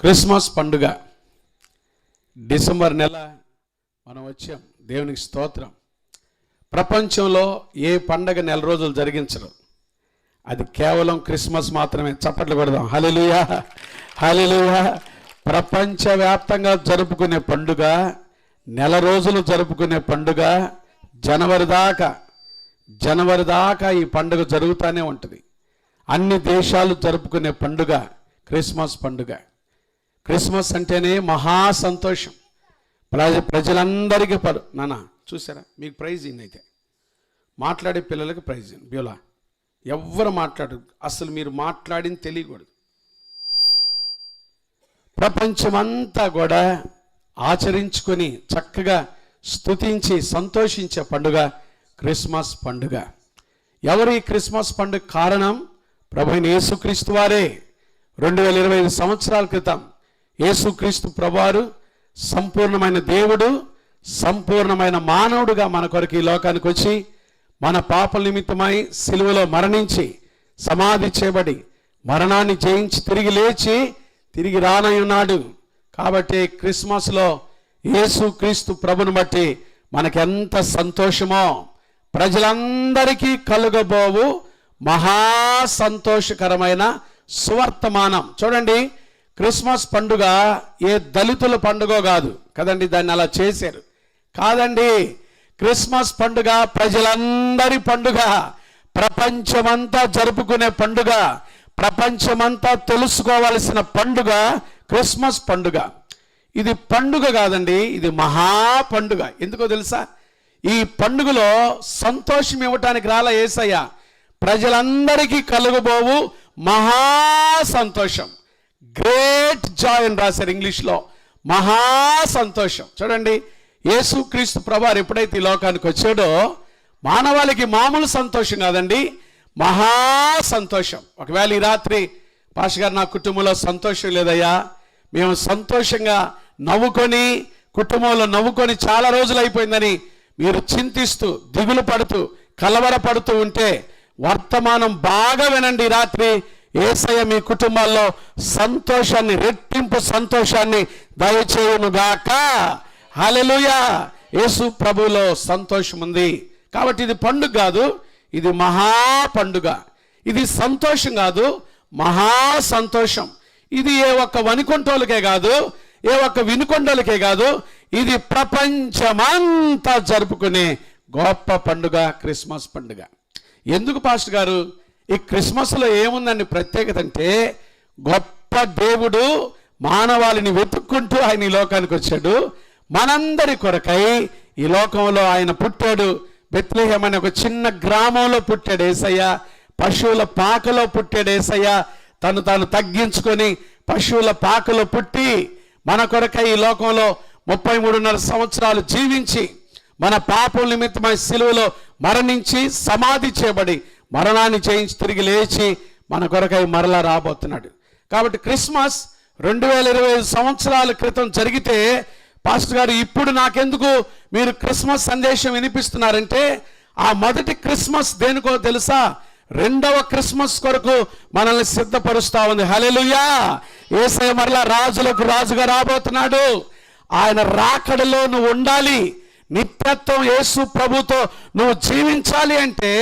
Christmas పండుగ December నెల మనం వచ్చాం. దేవునికి స్తోత్రం. ప్రపంచంలో ఏ పండగ నెల రోజులు జరిగించరు, అది కేవలం క్రిస్మస్ మాత్రమే. చప్పట్లు కొడదాం. హల్లెలూయా, హల్లెలూయా. ప్రపంచవ్యాప్తంగా జరుపుకునే పండుగ, నెల రోజులు జరుపుకునే పండుగ, జనవరి దాకా ఈ పండుగ జరుగుతూనే ఉంటుంది. అన్ని దేశాలు జరుపుకునే పండుగ క్రిస్మస్ పండుగ. క్రిస్మస్ అంటేనే మహా సంతోషం. ప్రజలందరికీ నాన్న చూసారా, మీకు ప్రైజ్ ఇన్. అయితే మాట్లాడే పిల్లలకి ప్రైజ్ ఇన్. బ్యూలా ఎవ్వరు మాట్లాడరు, అసలు మీరు మాట్లాడింది తెలియకూడదు. ప్రపంచమంతా కూడా ఆచరించుకొని చక్కగా స్తుతించి సంతోషించే పండుగ క్రిస్మస్ పండుగ. ఎవరు ఈ క్రిస్మస్ పండుగ కారణం? ప్రభువైన యేసుక్రీస్తు వారే. 2025 సంవత్సరాల క్రితం యేసుక్రీస్తు ప్రభువారు సంపూర్ణమైన దేవుడు, సంపూర్ణమైన మానవుడుగా మన కొరకు ఈ లోకానికి వచ్చి మన పాపల నిమిత్తమై సిలువలో మరణించి సమాధి చేయబడి మరణాన్ని జయించి తిరిగి లేచి తిరిగి రానయ్యున్నాడు. కాబట్టి క్రిస్మస్లో యేసుక్రీస్తు ప్రభుని బట్టి మనకెంత సంతోషమో. ప్రజలందరికీ కలుగబోవు మహా సంతోషకరమైన సువర్తమానం. చూడండి, క్రిస్మస్ పండుగ ఏ దళితుల పండుగ కాదు కదండి, దాన్ని అలా చేశారు కాదండి. క్రిస్మస్ పండుగ ప్రజలందరి పండుగ, ప్రపంచమంతా జరుపుకునే పండుగ, ప్రపంచమంతా తెలుసుకోవాల్సిన పండుగ క్రిస్మస్ పండుగ. ఇది పండుగ కాదండి, ఇది మహా పండుగ. ఎందుకో తెలుసా? ఈ పండుగలో సంతోషం ఇవ్వటానికి రాలా యేసయ్య, ప్రజలందరికీ కలుగబోవు మహా సంతోషం. గ్రేట్ జాయ్ అని రాశారు ఇంగ్లీష్లో. మహా సంతోషం. చూడండి, యేసుక్రీస్తు ప్రభువారు ఎప్పుడైతే ఈ లోకానికి వచ్చాడో మానవాళికి మామూలు సంతోషం కాదండి, మహా సంతోషం. ఒకవేళ ఈ రాత్రి పాస్టర్ గారు, నా కుటుంబంలో సంతోషం లేదయ్యా, మేము సంతోషంగా నవ్వుకొని కుటుంబంలో నవ్వుకొని చాలా రోజులు అయిపోయిందని మీరు చింతిస్తూ దిగులు పడుతూ కలవరపడుతూ ఉంటే వర్తమానం బాగా వినండి. రాత్రి యేసయ్య మీ కుటుంబాల్లో సంతోషాన్ని, రెట్టింపు సంతోషాన్ని దయచేయునుగాక. హల్లెలూయా. యేసు ప్రభువులో సంతోషం ఉంది. కాబట్టి ఇది పండుగ కాదు, ఇది మహా పండుగ. ఇది సంతోషం కాదు, మహా సంతోషం. ఇది ఏ ఒక్క వనికొంటోళ్ళకే కాదు, ఏ ఒక్క వినుకొండలకే కాదు, ఇది ప్రపంచమంతా జరుపుకునే గొప్ప పండుగ క్రిస్మస్ పండుగ. ఎందుకు పాస్టర్ గారు ఈ క్రిస్మస్లో ఏముందండి ప్రత్యేకత అంటే, గొప్ప దేవుడు మానవాళిని వెతుక్కుంటూ ఆయన ఈ లోకానికి వచ్చాడు. మనందరి కొరకై ఈ లోకంలో ఆయన పుట్టాడు. బెత్లెహేమ్ అనే ఒక చిన్న గ్రామంలో పుట్టాడు యేసయ్య. పశువుల పాకలో పుట్టాడు యేసయ్య. తాను తగ్గించుకొని పశువుల పాకలో పుట్టి మన కొరకై ఈ లోకంలో 33.5 సంవత్సరాలు జీవించి మన పాపం నిమిత్తమై సిలువలో మరణించి సమాధి చేయబడి మరణాన్ని జయించి తిరిగి లేచి మన కొరకై మరలా రాబోతున్నాడు. కాబట్టి క్రిస్మస్ 2025 సంవత్సరాల క్రితం జరిగితే, పాస్టర్ గారు ఇప్పుడు నాకెందుకు మీరు క్రిస్మస్ సందేశం వినిపిస్తున్నారంటే, ఆ మొదటి క్రిస్మస్ దేనికో తెలుసా? రెండవ క్రిస్మస్ కొరకు మనల్ని సిద్ధపరుస్తా ఉంది. హల్లెలూయా. యేసయ్య మరలా రాజులకు రాజుగా రాబోతున్నాడు. ఆయన రాకడలో నువ్వు ఉండాలి, నిత్యత్వం యేసు ప్రభుతో నువ్వు జీవించాలి అంటే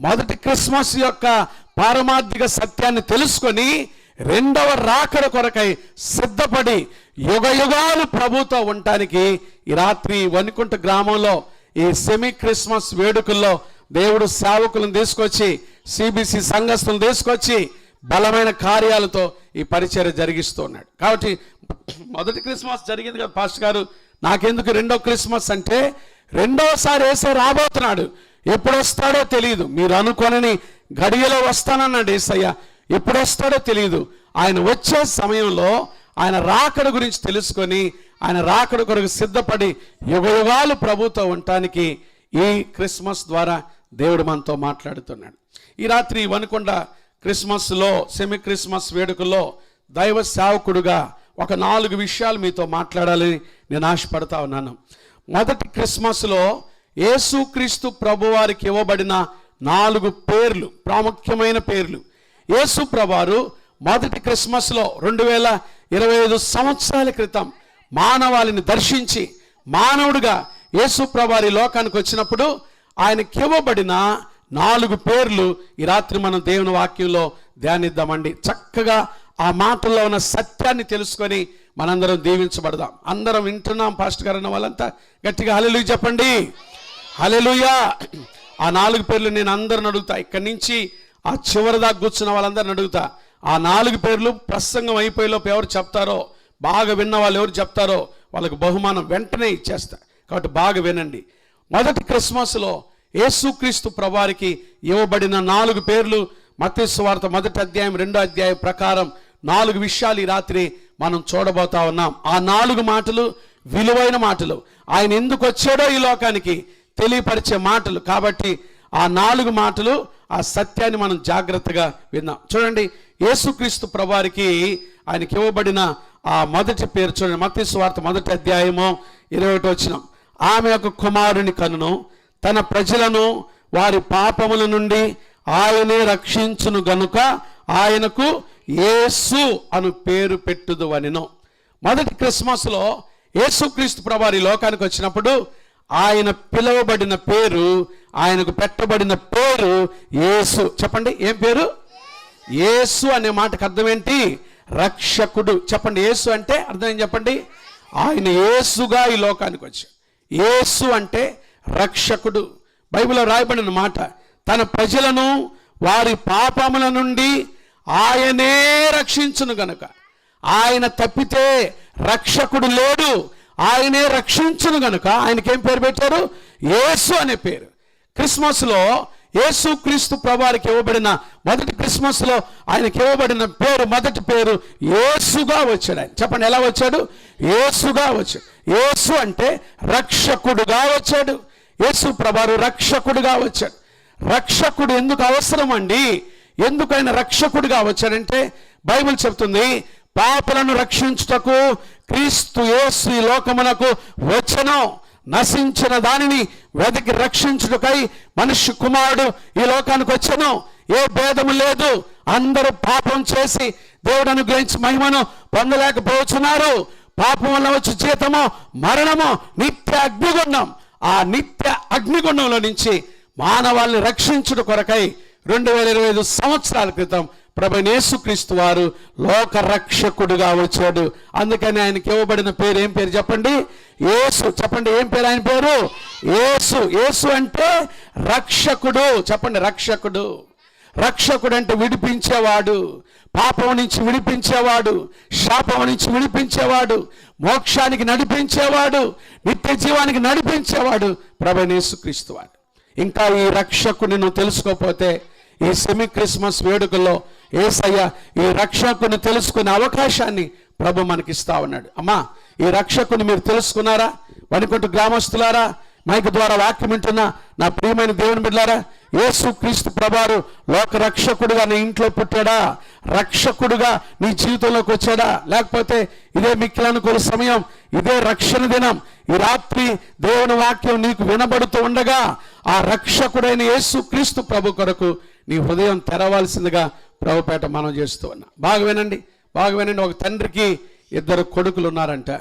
మొదటి క్రిస్మస్ యొక్క పారమార్థిక సత్యాన్ని తెలుసుకొని రెండవ రాకడ కొరకై సిద్ధపడి యుగ యుగాలు ప్రభుతో ఉండటానికి ఈ రాత్రి వనికుంట గ్రామంలో ఈ సెమీ క్రిస్మస్ వేడుకల్లో దేవుడు సేవకులను తీసుకొచ్చి, సిబిసి సంఘస్థులను తీసుకొచ్చి బలమైన కార్యాలతో ఈ పరిచర్య జరిగిస్తున్నాడు. కాబట్టి మొదటి క్రిస్మస్ జరిగింది కదా పాస్టర్ గారు, నాకెందుకు రెండో క్రిస్మస్ అంటే, రెండోసారి యేసయ్య రాబోతున్నాడు. ఎప్పుడు వస్తాడో తెలియదు. మీరు అనుకోనని గడియలో వస్తానన్నాడు యేసయ్య. ఎప్పుడు వస్తాడో తెలియదు. ఆయన వచ్చే సమయంలో ఆయన రాకడ గురించి తెలుసుకొని ఆయన రాకడ కొరకు సిద్ధపడి యుగ యుగాలు ప్రభుతో ఉండటానికి ఈ క్రిస్మస్ ద్వారా దేవుడు మనతో మాట్లాడుతున్నాడు. ఈ రాత్రి వనకొండ క్రిస్మస్లో సెమీ క్రిస్మస్ వేడుకల్లో దైవ సేవకుడుగా ఒక 4 విషయాలు మీతో మాట్లాడాలని నేను ఆశపడతా ఉన్నాను. మొదటి క్రిస్మస్లో యేసుక్రీస్తు ప్రభువారికి ఇవ్వబడిన 4 పేర్లు, ప్రాముఖ్యమైన పేర్లు. యేసు ప్రభువారు మొదటి క్రిస్మస్లో 25 సంవత్సరాల క్రితం మానవాళిని దర్శించి మానవుడిగా యేసు ప్రభువారి లోకానికి వచ్చినప్పుడు ఆయనకి ఇవ్వబడిన 4 పేర్లు ఈ రాత్రి మనం దేవుని వాక్యంలో ధ్యానిద్దామండి. చక్కగా ఆ మాటల్లో ఉన్న సత్యాన్ని తెలుసుకొని మనందరం దీవించబడదాం. అందరం వింటున్నాం పాస్టర్ గారు అన్న వాళ్ళంతా గట్టిగా హల్లెలూయా చెప్పండి. హల్లెలూయా. ఆ 4 పేర్లు నేను అందరిని అడుగుతా, ఇక్కడి నుంచి ఆ చివరి దాకా కూర్చున్న వాళ్ళందరిని అడుగుతా. ఆ 4 పేర్లు ప్రసంగం అయిపోయేలోపు ఎవరు చెప్తారో, బాగా విన్న వాళ్ళు ఎవరు చెప్తారో వాళ్ళకు బహుమానం వెంటనే ఇచ్చేస్తా. కాబట్టి బాగా వినండి. మొదటి క్రిస్మస్లో యేసుక్రీస్తు ప్రభువారికి ఇవ్వబడిన 4 పేర్లు మత్తయి సువార్త 1వ అధ్యాయం 2వ అధ్యాయం ప్రకారం 4 విషయాలు ఈ రాత్రి మనం చూడబోతా ఉన్నాం. ఆ 4 మాటలు విలువైన మాటలు, ఆయన ఎందుకు వచ్చాడో ఈ లోకానికి తెలియపరిచే మాటలు. కాబట్టి ఆ 4 మాటలు, ఆ సత్యాన్ని మనం జాగ్రత్తగా విందాం. చూడండి, యేసుక్రీస్తు ప్రభువారికి ఆయనకి ఇవ్వబడిన ఆ మొదటి పేరు చూడండి. మత్తయి సువార్త 1వ అధ్యాయము 21వ వచనం. ఆమె ఒక కుమారుని కనును, తన ప్రజలను వారి పాపముల నుండి ఆయనే రక్షించును గనుక ఆయనకు యేసు అను పేరు పెట్టుదు అనెను. మొదటి క్రిస్మస్లో యేసుక్రీస్తు ప్రభువారి లోకానికి వచ్చినప్పుడు ఆయన పిలువబడిన పేరు, ఆయనకు పెట్టబడిన పేరు యేసు. చెప్పండి, ఏం పేరు? యేసు అనే మాటకు అర్థం ఏంటి? రక్షకుడు. చెప్పండి, యేసు అంటే అర్థం ఏం చెప్పండి? ఆయన యేసుగా ఈ లోకానికి వచ్చాడు. యేసు అంటే రక్షకుడు. బైబిల్లో రాయబడిన మాట, తన ప్రజలను వారి పాపముల నుండి ఆయనే రక్షించును గనుక. ఆయన తప్పితే రక్షకుడు లేడు, ఆయనే రక్షించును గనుక ఆయనకేం పేరు పెట్టారు? యేసు అనే పేరు. క్రిస్మస్లో యేసుక్రీస్తు ప్రభువారికి ఇవ్వబడిన మొదటి క్రిస్మస్లో ఆయనకి ఇవ్వబడిన పేరు, మొదటి పేరు యేసుగా వచ్చాడు. ఆయన చెప్పండి, ఎలా వచ్చాడు? యేసుగా వచ్చాడు. యేసు అంటే రక్షకుడుగా వచ్చాడు. యేసు ప్రభువారు రక్షకుడుగా వచ్చాడు. రక్షకుడు ఎందుకు అవసరం అండి? ఎందుకు ఆయన రక్షకుడిగా వచ్చాడంటే బైబిల్ చెప్తుంది, పాపులను రక్షించుటకు క్రీస్తు యేసు ఈ లోకమునకు వచ్చెను. నశించిన దానిని వెతికి రక్షించుటకై మనుష్య కుమారుడు ఈ లోకానికి వచ్చెను. ఏ భేదము లేదు, అందరూ పాపం చేసి దేవుడు అనుగ్రహించి మహిమను పొందలేకపోతున్నారు. పాపం వల్ల వచ్చి జీతము మరణము, నిత్య అగ్నిగుండం. ఆ నిత్య అగ్నిగుండంలో నుంచి మానవాళ్ళని రక్షించుట కొరకై 2025 సంవత్సరాల క్రితం ప్రభువైన యేసుక్రీస్తు వారు లోక రక్షకుడుగా వచ్చాడు. అందుకని ఆయనకి ఇవ్వబడిన పేరు ఏం పేరు చెప్పండి? యేసు. చెప్పండి, ఏం పేరు ఆయన పేరు? యేసు. యేసు అంటే రక్షకుడు. చెప్పండి, రక్షకుడు. రక్షకుడు అంటే విడిపించేవాడు, పాపం నుంచి విడిపించేవాడు, శాపం నుంచి విడిపించేవాడు, మోక్షానికి నడిపించేవాడు, నిత్య జీవానికి నడిపించేవాడు ప్రభువైన యేసుక్రీస్తు వారు. ఇంకా ఈ రక్షకుని నువ్వు తెలుసుకోకపోతే ఈ సెమీ క్రిస్మస్ వేడుకల్లో యేసయ్య ఈ రక్షకుని తెలుసుకునే అవకాశాన్ని ప్రభు మనకిస్తా ఉన్నాడు. అమ్మా, ఈ రక్షకుని మీరు తెలుసుకున్నారా? వనికొట్టు గ్రామస్తులారా, మైక్ ద్వారా వాక్యం వింటున్న నా ప్రియమైన దేవుని బిడ్డలారా, యేసుక్రీస్తు ప్రభువారు లోక రక్షకుడుగా నీ ఇంట్లో పుట్టాడా? రక్షకుడుగా నీ జీవితంలోకి వచ్చాడా? లేకపోతే ఇదే మిక్కిలి అనుకూల సమయం, ఇదే రక్షణ దినం, ఈ రాత్రి దేవుని వాక్యం నీకు వినబడుతూ ఉండగా ఆ రక్షకుడైన యేసుక్రీస్తు ప్రభు కొరకు నీ హృదయం తెరవాల్సిందిగా ప్రభుపేట మనం చేస్తూ ఉన్నా. బాగా వినండి, బాగా వినండి. ఒక తండ్రికి 2 కొడుకులు ఉన్నారంట.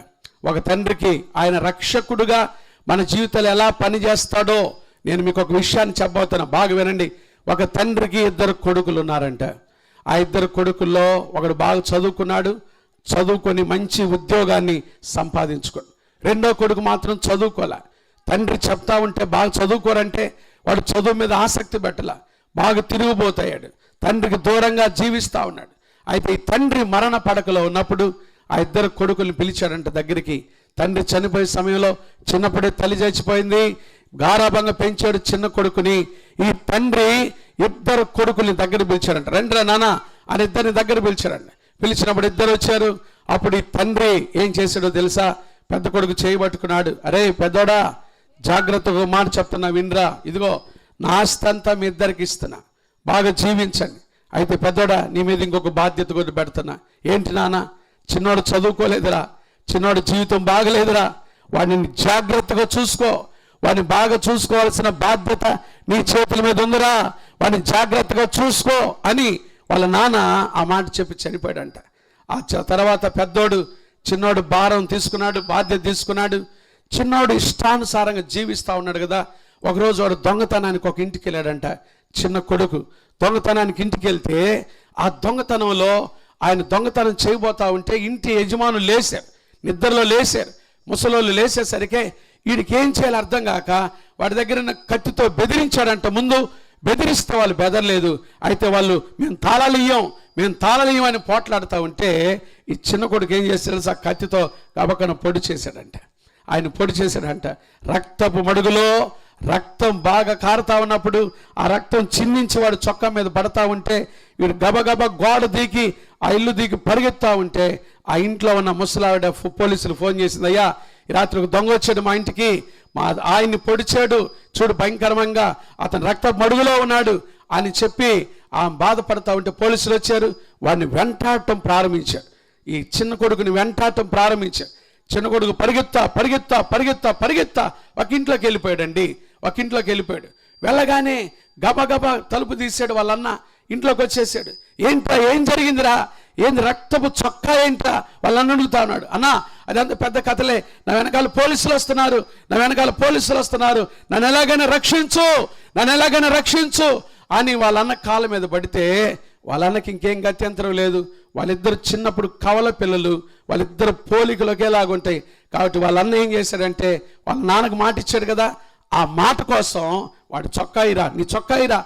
ఒక తండ్రికి ఆయన రక్షకుడుగా మన జీవితాలు ఎలా పనిచేస్తాడో నేను మీకు ఒక విషయాన్ని చెప్పబోతున్నా. బాగా వినండి. ఒక తండ్రికి 2 కొడుకులు ఉన్నారంట. ఆ 2 కొడుకుల్లో ఒకడు బాగా చదువుకున్నాడు, చదువుకొని మంచి ఉద్యోగాన్ని సంపాదించుకోడు. రెండో కొడుకు మాత్రం చదువుకోలే. తండ్రి చెప్తా ఉంటే బాగా చదువుకోరంటే వాడు చదువు మీద ఆసక్తి పెట్టలా, బాగా తిరిగిపోతాడు, తండ్రికి దూరంగా జీవిస్తూ ఉన్నాడు. అయితే ఈ తండ్రి మరణ పడకలో ఉన్నప్పుడు ఆ 2 కొడుకుల్ని పిలిచాడంట దగ్గరికి. తండ్రి చనిపోయే సమయంలో చిన్నప్పుడే తల్లి చచ్చిపోయింది, గారాభంగా పెంచాడు చిన్న కొడుకుని. ఈ తండ్రి 2 కొడుకుల్ని దగ్గర పిలిచాడంట. రండిరా నాన్న అని 2 దగ్గర పిలిచాడంట. పిలిచినప్పుడు 2 వచ్చారు. అప్పుడు ఈ తండ్రి ఏం చేశాడో తెలుసా? పెద్ద కొడుకు చేయబట్టుకున్నాడు. అరే పెద్దోడా, జాగ్రత్తగా మాట చెప్తున్నా వినరా, ఇదిగో నా ఆస్తి అంతా మీ 2కి ఇస్తున్నా, బాగా జీవించండి. అయితే పెద్దోడా, నీ మీద ఇంకొక బాధ్యత కూడా పెడుతున్నా. ఏంటి నాన్న? చిన్నోడు చదువుకోలేదురా, చిన్నోడు జీవితం బాగలేదురా, వాడిని జాగ్రత్తగా చూసుకో, వాడిని బాగా చూసుకోవాల్సిన బాధ్యత నీ చేతుల మీద ఉందిరా, వాడిని జాగ్రత్తగా చూసుకో అని వాళ్ళ నాన్న ఆ మాట చెప్పి చనిపోయాడంట. తర్వాత పెద్దోడు చిన్నోడు భారం తీసుకున్నాడు, బాధ్యత తీసుకున్నాడు. చిన్నోడు ఇష్టానుసారంగా జీవిస్తూ ఉన్నాడు కదా. ఒకరోజు వాడు దొంగతనానికి ఒక ఇంటికి వెళ్ళాడంట. చిన్న కొడుకు దొంగతనానికి ఇంటికి వెళ్తే ఆ దొంగతనంలో ఆయన దొంగతనం చేయబోతా ఉంటే ఇంటి యజమానులు లేశారు, నిద్రలో లేశారు. ముసలోళ్ళు లేచేసరికి వీడికి ఏం చేయాలో అర్థం కాక వాడి దగ్గర కత్తితో బెదిరించాడంట. ముందు బెదిరిస్తే వాళ్ళు బెదరలేదు. అయితే వాళ్ళు మేము తాళాలు ఇయ్యం అని పోట్లాడుతూ ఉంటే ఈ చిన్న కొడుకు ఏం చేశాడు, ఆ కత్తితో గబకన పొడి చేశాడంట. ఆయన పొడి చేశాడంట. రక్తపు మడుగులో రక్తం బాగా కారుతా ఉన్నప్పుడు ఆ రక్తం చిందించి వాడు చొక్కా మీద పడతా ఉంటే వీడు గబగబా గోడ దిగి ఆ ఇల్లు దిగి పరిగెత్తా ఉంటే ఆ ఇంట్లో ఉన్న ముసలావిడ పోలీసులు ఫోన్ చేసింది, అయ్యా ఈ రాత్రి ఒక దొంగ వచ్చాడు మా ఇంటికి, ఆయన్ని పొడిచాడు, చూడు భయంకరంగా అతను రక్త మడుగులో ఉన్నాడు అని చెప్పి ఆ బాధపడతా ఉంటే పోలీసులు వచ్చారు. వాడిని వెంటాడటం ప్రారంభించారు. ఈ చిన్న కొడుకుని వెంటాడటం ప్రారంభించారు. చిన్న కొడుకు పరిగెత్తా ఒక ఇంట్లోకి వెళ్ళిపోయాడండి. ఒక ఇంట్లోకి వెళ్ళిపోయాడు. వెళ్ళగానే గబగబా తలుపు తీసాడు. వాళ్ళన్న ఇంట్లోకి వచ్చేసాడు. ఏంట్రా ఏం జరిగిందిరా, ఏంది రక్తపు చొక్కా ఏంట్రా వాళ్ళన్న అడుగుతా ఉన్నాడు. అన్నా అదంతా పెద్ద కథలే, నా వెనకాల పోలీసులు వస్తున్నారు, నన్ను ఎలాగైనా రక్షించు అని వాళ్ళన్న కాళ్ళ మీద పడితే వాళ్ళన్నకి ఇంకేం గత్యంతరం లేదు. వాళ్ళిద్దరు చిన్నప్పుడు కవల పిల్లలు, వాళ్ళిద్దరు పోలికలు ఒకేలాగుంటాయి. కాబట్టి వాళ్ళన్న ఏం చేశాడంటే వాళ్ళ నాన్నకు మాట ఇచ్చాడు కదా, ఆ మాట కోసం వాడు నీ చొక్కా ఇరా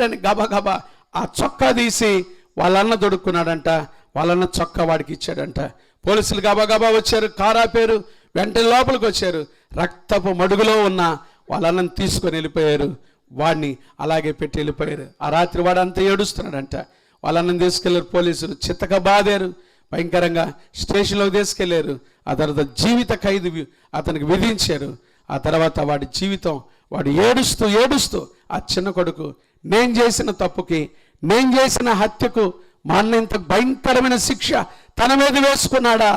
అని గబగబా ఆ చొక్కా తీసి వాళ్ళన్న దొడుక్కున్నాడంట. వాళ్ళన్న చొక్కా వాడికి ఇచ్చాడంట. పోలీసులు గబగబా వచ్చారు, కారాపేరు, వెంటనే లోపలికి వచ్చారు. రక్తపు మడుగులో ఉన్న వాళ్ళన్నను తీసుకొని వెళ్ళిపోయారు. వాడిని అలాగే పెట్టి వెళ్ళిపోయారు. ఆ రాత్రి వాడు అంతా ఏడుస్తున్నాడంట. వాళ్ళన్నను తీసుకెళ్లారు పోలీసులు, చిత్తక బాదారు, భయంకరంగా స్టేషన్లోకి తీసుకెళ్లారు. ఆ తర్వాత జీవిత ఖైదు అతనికి విధించారు. ఆ తర్వాత వాడి జీవితం వాడు ఏడుస్తూ ఆ చిన్న కొడుకు నేను చేసిన తప్పుకి, నేను చేసిన హత్యకు మా అన్న ఇంత భయంకరమైన శిక్ష తన మీద వేసుకున్నాడా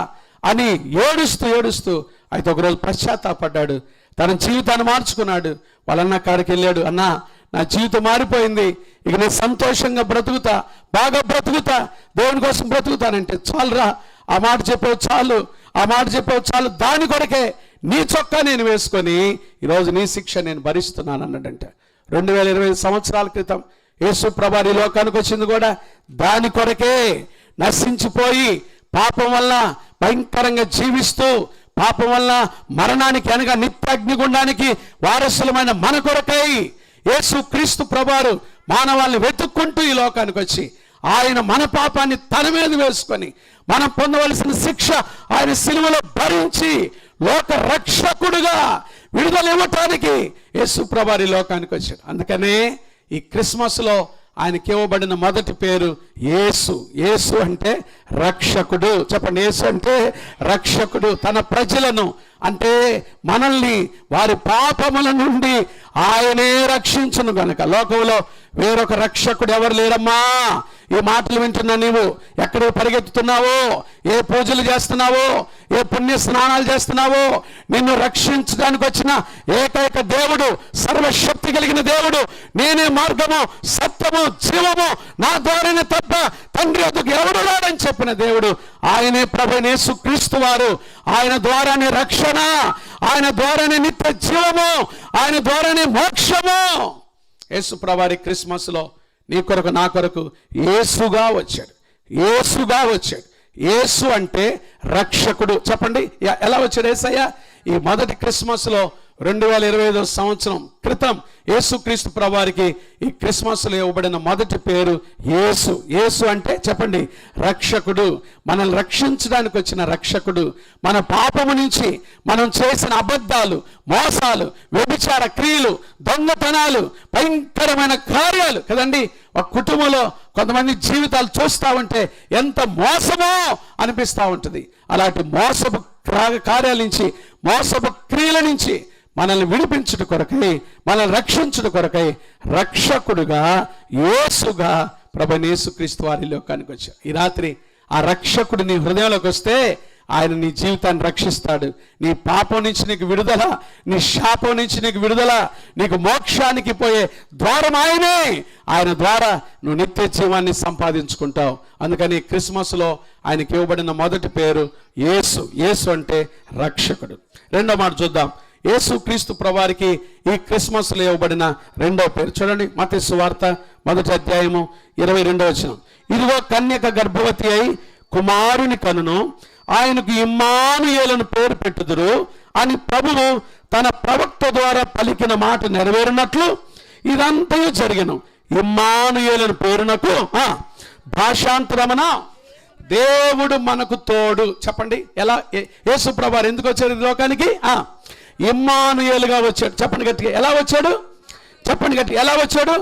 అని ఏడుస్తూ అయితే ఒకరోజు పశ్చాత్తాపడ్డాడు. తన జీవితాన్ని మార్చుకున్నాడు. వాళ్ళన్న కాడికి వెళ్ళాడు, అన్నా నా జీవితం మారిపోయింది, ఇక నేను సంతోషంగా బాగా బ్రతుకుతా, దేవుని కోసం బ్రతుకుతానంటే చాలురా, ఆ మాట చెప్పావు చాలు, దాని కొరకే నీ చొక్కా నేను వేసుకొని ఈరోజు నీ శిక్ష నేను భరిస్తున్నాను అన్నాడంట. 2020 సంవత్సరాల క్రితం యేసు ప్రభువు ఈ లోకానికి వచ్చింది కూడా దాని కొరకే. నశించిపోయి పాపం వల్ల భయంకరంగా జీవిస్తూ పాపం వల్ల మరణానికి అనగా నిత్యాగ్నిగుండానికి వారసులమైన మన కొరకై యేసు క్రీస్తు ప్రభువు మానవాళ్ళని వెతుక్కుంటూ ఈ లోకానికి వచ్చి ఆయన మన పాపాన్ని తన మీద వేసుకొని మనం పొందవలసిన శిక్ష ఆయన సిలువలో భరించి లోక రక్షకుడుగా విడుదల ఇవ్వటానికి యేసు ప్రభువు ఈ లోకానికి వచ్చాడు. అందుకనే ఈ క్రిస్మస్లో ఆయనకి ఇవ్వబడిన మొదటి పేరు యేసు. యేసు అంటే రక్షకుడు. చెప్పండి, యేసు అంటే రక్షకుడు. తన ప్రజలను అంటే మనల్ని వారి పాపముల నుండి ఆయనే రక్షించును గనుక లోకంలో వేరొక రక్షకుడు ఎవరు లేరమ్మా. ఈ మాటలు వింటున్నా నీవు ఎక్కడ పరిగెత్తుతున్నావో, ఏ పూజలు చేస్తున్నావో, ఏ పుణ్య స్నానాలు చేస్తున్నావో, నిన్ను రక్షించడానికి వచ్చిన ఏకైక దేవుడు, సర్వశక్తి కలిగిన దేవుడు, నేనే మార్గము సత్యము జీవము, నా ద్వారానే తప్ప తండ్రి వద్దకు ఎవడు రాడని చెప్పిన దేవుడు ఆయనే ప్రభువైన యేసుక్రీస్తు వారు. ఆయన ద్వారానే రక్షణ, ఆయన ద్వారానే నిత్య జీవము, ఆయన ద్వారానే మోక్షము. యేసు ప్రభువు క్రిస్మస్లో నీ కొరకు నా కొరకు యేసుగా వచ్చాడు. యేసు అంటే రక్షకుడు. చెప్పండి, ఎలా వచ్చాడు యేసయ్య? ఈ మొదటి క్రిస్మస్లో 2025 సంవత్సరం క్రితం యేసుక్రీస్తు ప్రభువారికి ఈ క్రిస్మస్లో ఇవ్వబడిన మొదటి పేరు యేసు. యేసు అంటే చెప్పండి, రక్షకుడు. మనల్ని రక్షించడానికి వచ్చిన రక్షకుడు. మన పాపము నుంచి, మనం చేసిన అబద్ధాలు, మోసాలు, వ్యభిచార క్రియలు, దొంగతనాలు, భయంకరమైన కార్యాలు కదండి. ఒక కుటుంబంలో కొంతమంది జీవితాలు చూస్తూ ఉంటే ఎంత మోసమో అనిపిస్తూ ఉంటుంది. అలాంటి మోసపు కార్యాల నుంచి, మోసపు క్రియల నుంచి మనల్ని విడిపించుట కొరకై, మనల్ని రక్షించుట కొరకై రక్షకుడుగా యేసుగా ప్రభువైన యేసుక్రీస్తు వారి లోకానికి వచ్చారు. ఈ రాత్రి ఆ రక్షకుడు నీ హృదయంలోకి వస్తే ఆయన నీ జీవితాన్ని రక్షిస్తాడు. నీ పాపం నుంచి నీకు విడుదల, నీ శాపం నుంచి నీకు విడుదల, నీకు మోక్షానికి పోయే ద్వారం ఆయనే. ఆయన ద్వారా నువ్వు నిత్య జీవాన్ని సంపాదించుకుంటావు. అందుకని క్రిస్మస్లో ఆయనకి ఇవ్వబడిన మొదటి పేరు యేసు. యేసు అంటే రక్షకుడు. రెండో మాట చూద్దాం. యేసు క్రీస్తు ప్రభువారికి ఈ క్రిస్మస్లో ఇవ్వబడిన రెండో పేరు చూడండి. మత్తయి సువార్త 1వ అధ్యాయము 22వ వచనం. ఇదిగో కన్యక గర్భవతి అయి కుమారుని కనును, ఆయనకు ఇమ్మానుయేలును పేరు పెట్టుదురు అని ప్రభువు తన ప్రవక్త ద్వారా పలికిన మాట నెరవేరినట్లు ఇదంతయు జరిగెను. ఇమ్మానుయేలును పేరునకు భాషాంతరమున దేవుడు మనకు తోడు. చెప్పండి, ఎలా? యేసు ప్రభువారు ఎందుకు వచ్చాడు ఈ లోకానికి? ఇమ్మానుయేలుగా వచ్చాడు. చెప్పండి గట్టిగా, ఎలా వచ్చాడు? చెప్పండి గట్టిగా, ఎలా వచ్చాడు?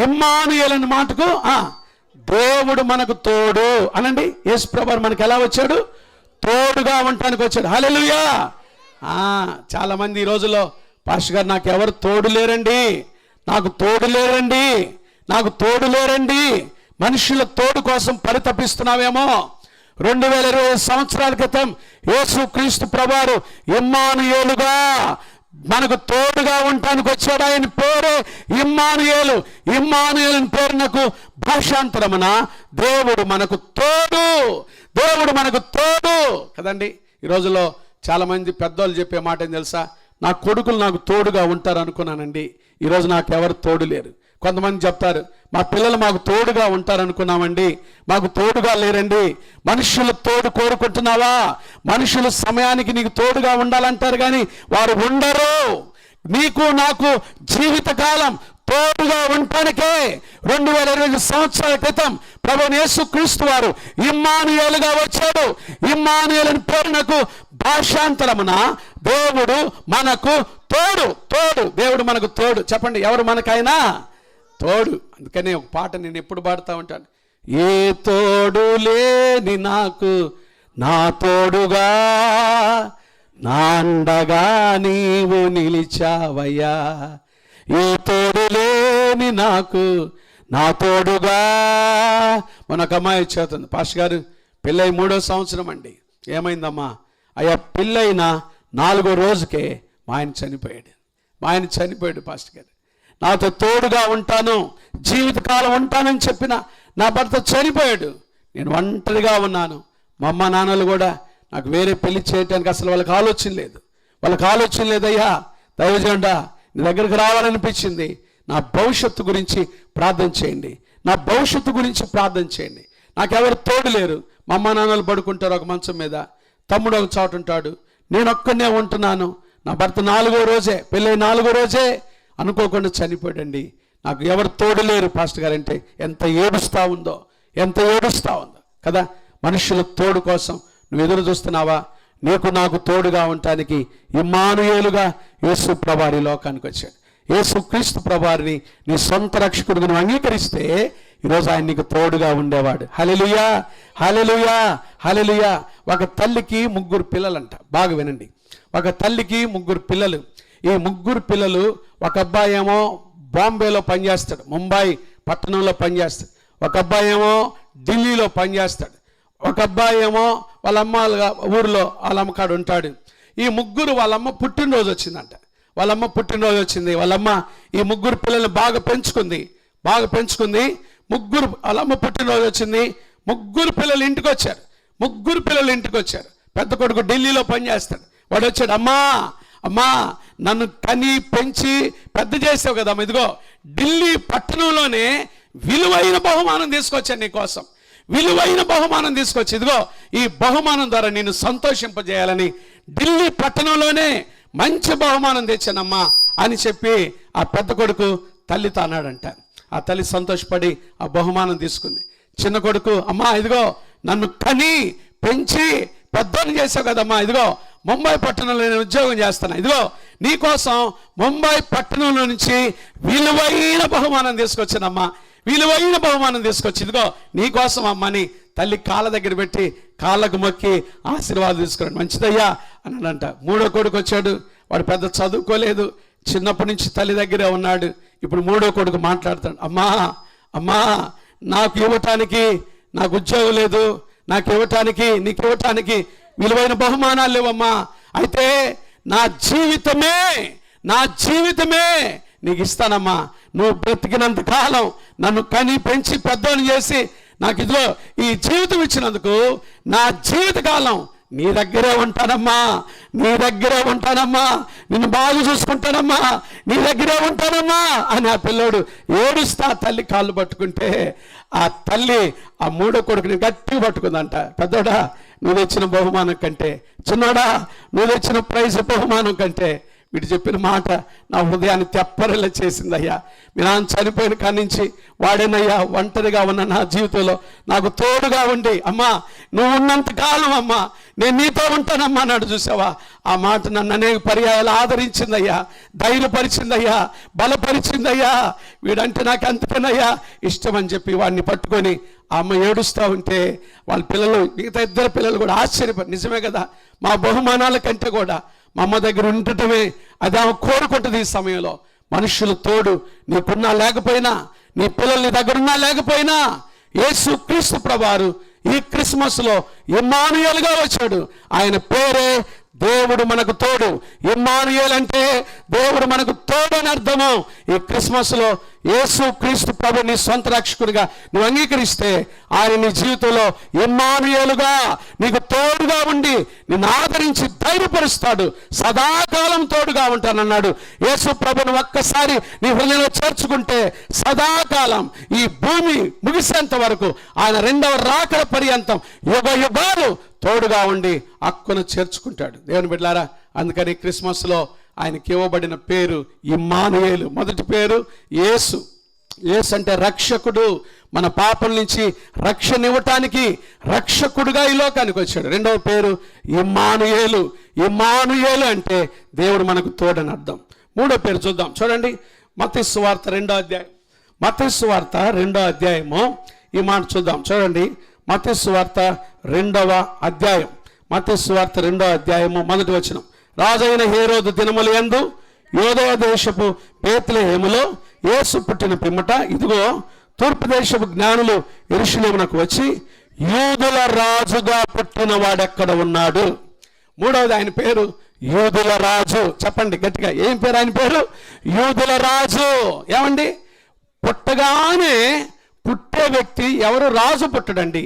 ఇమ్మానుయేలు అనే మాటకు దేవుడు మనకు తోడు అనండి. యేసు ప్రభువారు మనకు ఎలా వచ్చాడు? తోడుగా ఉండటానికి వచ్చాడు. హల్లెలూయా. చాలామంది ఈ రోజుల్లో పాస్టర్ గారు నాకు ఎవరు తోడు లేరండి, నాకు తోడు లేరండి, నాకు తోడు లేరండి. మనుషుల తోడు కోసం పరితపిస్తున్నావేమో. 2020 సంవత్సరాల క్రితం యేసు క్రీస్తు ప్రభువారు ఇమ్మానుయేలుగా మనకు తోడుగా ఉండటానికి వచ్చాడు. ఆయన పేరే ఇమ్మానుయేలు. ఇమ్మానుయేలు పేరునకు భాషాంతరమున దేవుడు మనకు తోడు, దేవుడు మనకు తోడు కదండి. ఈ రోజుల్లో చాలామంది పెద్దోళ్ళు చెప్పే మాట ఏం తెలుసా? నా కొడుకులు నాకు తోడుగా ఉంటారు అనుకున్నానండి, ఈరోజు నాకు ఎవరు తోడు లేరు. కొంతమంది చెప్తారు, మా పిల్లలు మాకు తోడుగా ఉంటారనుకున్నామండి, మాకు తోడుగా లేరండి. మనుషుల తోడు కోరుకుంటున్నావా? మనుషులు సమయానికి నీకు తోడుగా ఉండాలంటారు కానీ వారు ఉండరు. నీకు నాకు జీవితకాలం తోడుగా ఉండటానికే 2020 సంవత్సరాల క్రితం ప్రభువైన యేసు క్రీస్తు వారు ఇమ్మానుయేలుగా వచ్చాడు. ఇమ్మానుయేలు పేరునకు భాషాంతరమున దేవుడు మనకు తోడు. తోడు, దేవుడు మనకు తోడు. చెప్పండి, ఎవరు మనకైనా తోడు. అందుకనే ఒక పాట నేను ఎప్పుడు పాడుతూ ఉంటాను. ఏ తోడు లేని నాకు నా తోడుగా నా అండగా నీవు నిలిచావయ్యా. ఏ తోడు లేని నాకు నా తోడుగా. మనకు అమ్మాయి చేతుంది, పాస్టర్ గారు పెళ్ళై 3వ సంవత్సరం అండి. ఏమైందమ్మా? అయ్యా పెళ్ళైన 4వ రోజుకే మా ఆయన చనిపోయాడు. మా ఆయన చనిపోయాడు పాస్టర్ గారు. నాతో తోడుగా ఉంటాను, జీవితకాలం ఉంటానని చెప్పిన నా భర్త చనిపోయాడు. నేను ఒంటరిగా ఉన్నాను. మా అమ్మ నాన్నలు కూడా నాకు వేరే పెళ్లి చేయడానికి అసలు వాళ్ళకి ఆలోచన లేదు. వాళ్ళకి ఆలోచన లేదయ్యా, దైవజనుడా నీ దగ్గరికి రావాలనిపించింది, నా భవిష్యత్తు గురించి ప్రార్థన చేయండి, నా భవిష్యత్తు గురించి ప్రార్థన చేయండి. నాకెవరు తోడు లేరు. మా అమ్మ నాన్నలు పడుకుంటారు ఒక మంచం మీద, తమ్ముడు ఒక చోటు ఉంటాడు, నేను ఒక్కనే ఉంటున్నాను. నా భర్త 4వ రోజే, పెళ్ళై 4వ రోజే అనుకోకుండా చనిపోయాడండి. నాకు ఎవరు తోడు లేరు పాస్టర్ గారు అంటే ఎంత ఏడుస్తూ ఉందో, ఎంత ఏడుస్తూ ఉందో కదా. మనుషుల తోడు కోసం నువ్వు ఎదురు చూస్తున్నావా? నీకు నాకు తోడుగా ఉండటానికి ఇమ్మానుయేలుగా యేసు ప్రభువారు లోకానికి వచ్చాడు. యేసు క్రీస్తు ప్రభువారిని నీ సొంత రక్షకుడిగా నువ్వు అంగీకరిస్తే ఈరోజు ఆయన నీకు తోడుగా ఉండేవాడు. హల్లెలూయా, హల్లెలూయా, హల్లెలూయా. ఒక తల్లికి 3 పిల్లలంట. బాగా వినండి. ఒక తల్లికి 3 పిల్లలు. ఈ 3 పిల్లలు, ఒక అబ్బాయి ఏమో బాంబేలో పనిచేస్తాడు, ముంబై పట్టణంలో పనిచేస్తాడు. ఒక అబ్బాయి ఏమో ఢిల్లీలో పనిచేస్తాడు. ఒక అబ్బాయి ఏమో వాళ్ళ అమ్మ ఊరిలో వాళ్ళ అమ్మకాడు ఉంటాడు. ఈ 3 వాళ్ళమ్మ పుట్టినరోజు వచ్చిందంట. వాళ్ళమ్మ పుట్టినరోజు వచ్చింది. వాళ్ళమ్మ ఈ 3 పిల్లల్ని బాగా పెంచుకుంది. 3 వాళ్ళమ్మ పుట్టినరోజు వచ్చింది. 3 పిల్లలు ఇంటికి వచ్చారు. 3 పిల్లలు ఇంటికి వచ్చారు. పెద్ద కొడుకు ఢిల్లీలో పనిచేస్తాడు. వాడు వచ్చాడు, అమ్మా అమ్మా నన్ను కని పెంచి పెద్ద చేసావు కదమ్మా, ఇదిగో ఢిల్లీ పట్టణంలోనే విలువైన బహుమానం తీసుకొచ్చాను నీకోసం, విలువైన బహుమానం తీసుకొచ్చి, ఇదిగో ఈ బహుమానం ద్వారా నిన్ను సంతోషింపజేయాలని ఢిల్లీ పట్టణంలోనే మంచి బహుమానం తెచ్చానమ్మా అని చెప్పి ఆ పెద్ద కొడుకు తల్లితో అన్నాడంట. ఆ తల్లి సంతోషపడి ఆ బహుమానం తీసుకుంది. చిన్న కొడుకు, అమ్మా ఇదిగో నన్ను కని పెంచి పెద్దోని చేసావు కదమ్మా, ఇదిగో ముంబై పట్టణంలో నేను ఉద్యోగం చేస్తాను, ఇదిగో నీకోసం ముంబై పట్టణంలో నుంచి విలువైన బహుమానం తీసుకొచ్చానమ్మా, విలువైన బహుమానం తీసుకొచ్చి ఇదిగో నీకోసం అమ్మని తల్లి కాళ్ళ దగ్గర పెట్టి కాళ్ళకు మొక్కి ఆశీర్వాదం తీసుకున్నాడు. మంచిదయ్యా అన్నాడంట. 3వ కొడుకు వచ్చాడు. వాడు పెద్ద చదువుకోలేదు, చిన్నప్పటి నుంచి తల్లి దగ్గరే ఉన్నాడు. ఇప్పుడు 3వ కొడుకు మాట్లాడతాడు, అమ్మా అమ్మా నాకు ఇవ్వటానికి నాకు ఉద్యోగం లేదు, నాకు ఇవ్వటానికి నీకు ఇవ్వటానికి విలువైన బహుమానాలు లేవమ్మా. అయితే నా జీవితమే నీకు ఇస్తానమ్మా. నువ్వు బ్రతికినంత కాలం నన్ను కని పెంచి పెద్దోని చేసి నాకు ఇదిలో ఈ జీవితం ఇచ్చినందుకు నా జీవితకాలం నీ దగ్గరే ఉంటానమ్మా, నిన్ను బాగా చూసుకుంటానమ్మా, నీ దగ్గరే ఉంటానమ్మా అని ఆ పిల్లోడు ఏడుస్తా తల్లి కాళ్ళు పట్టుకుంటే ఆ తల్లి ఆ మూడో కొడుకుని గట్టిగా పట్టుకుందంట. పెద్దోడా, నువ్వు తెచ్చిన బహుమానం కంటే, చిన్నోడా నువ్వు తెచ్చిన ప్రైజ్ బహుమానం కంటే వీడు చెప్పిన మాట నా హృదయాన్ని తెప్పరిలా చేసిందయ్యా. మీ నాన్న చనిపోయిన కాడి నుంచి వాడేనయ్యా ఒంటరిగా ఉన్న నా జీవితంలో నాకు తోడుగా ఉండి, అమ్మా నువ్వు ఉన్నంత కాలం అమ్మా నేను నీతో ఉంటానమ్మా అన్నాడు. చూసావా, ఆ మాట నన్ను అనేక పర్యాయాలు ఆదరించిందయ్యా, ధైర్యపరిచిందయ్యా, బలపరిచిందయ్యా. వీడంటే నాకు అంతకేనయ్యా ఇష్టం అని చెప్పి వాడిని పట్టుకొని ఆ అమ్మ ఏడుస్తూ ఉంటే వాళ్ళ పిల్లలు, మిగతా ఇద్దరు పిల్లలు కూడా ఆశ్చర్యపడి, నిజమే కదా, మా బహుమానాల కంటే కూడా మా అమ్మ దగ్గర ఉండటమే అది ఆమె కోరుకుంటుంది. ఈ సమయంలో మనుషులు తోడు నీకున్నా లేకపోయినా, నీ పిల్లలు నీ దగ్గరున్నా లేకపోయినా, యేసు క్రీస్తు ప్రభువారు ఈ క్రిస్మస్లో ఇమ్మానుయేలుగా వచ్చాడు. ఆయన పేరే దేవుడు మనకు తోడు. ఇమ్మానుయేలు అంటే దేవుడు మనకు తోడు అని అర్థము. ఈ క్రిస్మస్లో యేసు క్రీస్తు ప్రభు నీ సొంత రక్షకునిగా నువ్వు అంగీకరిస్తే ఆయన నీ జీవితంలో ఇమ్మానుయేలుగా నీకు తోడుగా ఉండి నిన్ను ఆదరించి ధైర్యపరుస్తాడు. సదాకాలం తోడుగా ఉంటానన్నాడు యేసు ప్రభుని. ఒక్కసారి నీ హృదయంలో చేర్చుకుంటే సదాకాలం ఈ భూమి ముగిసేంత వరకు ఆయన రెండవ రాకడ పర్యంతం యుగ యుగాలు తోడుగా ఉండి హక్కును చేర్చుకుంటాడు. దేవుని బిడ్డలారా, అందుకని క్రిస్మస్లో ఆయనకి ఇవ్వబడిన పేరు ఇమ్మానుయేలు. మొదటి పేరు యేసు. యేసు అంటే రక్షకుడు. మన పాపం నుంచి రక్షణ ఇవ్వటానికి రక్షకుడుగా ఈ లోకానికి వచ్చాడు. రెండవ పేరు ఇమ్మానుయేలు. ఇమ్మానుయేలు అంటే దేవుడు మనకు తోడని అర్థం. మూడో పేరు చూద్దాం, చూడండి. మత్తయి సువార్త 2వ అధ్యాయం. మత్తయి సువార్త 2వ అధ్యాయము ఈ మాట చూద్దాం, చూడండి. మత్తయి సువార్త 2వ అధ్యాయం. మత్తయి సువార్త 2వ అధ్యాయము 1వ వచనం. రాజైన హేరోదు దినముల యందు యూదయ దేశపు బేత్లెహేములో యేసు పుట్టిన పిమ్మట ఇదిగో తూర్పు దేశపు జ్ఞానులు యెరూషలేమునకు వచ్చి యూదుల రాజుగా పుట్టిన వాడెక్కడ ఉన్నాడు. మూడవది ఆయన పేరు యూదుల రాజు. చెప్పండి గట్టిగా, ఏం పేరు ఆయన పేరు? యూదుల రాజు. ఏమండి, పుట్టగానే పుట్టే వ్యక్తి ఎవరు రాజు పుట్టడండి.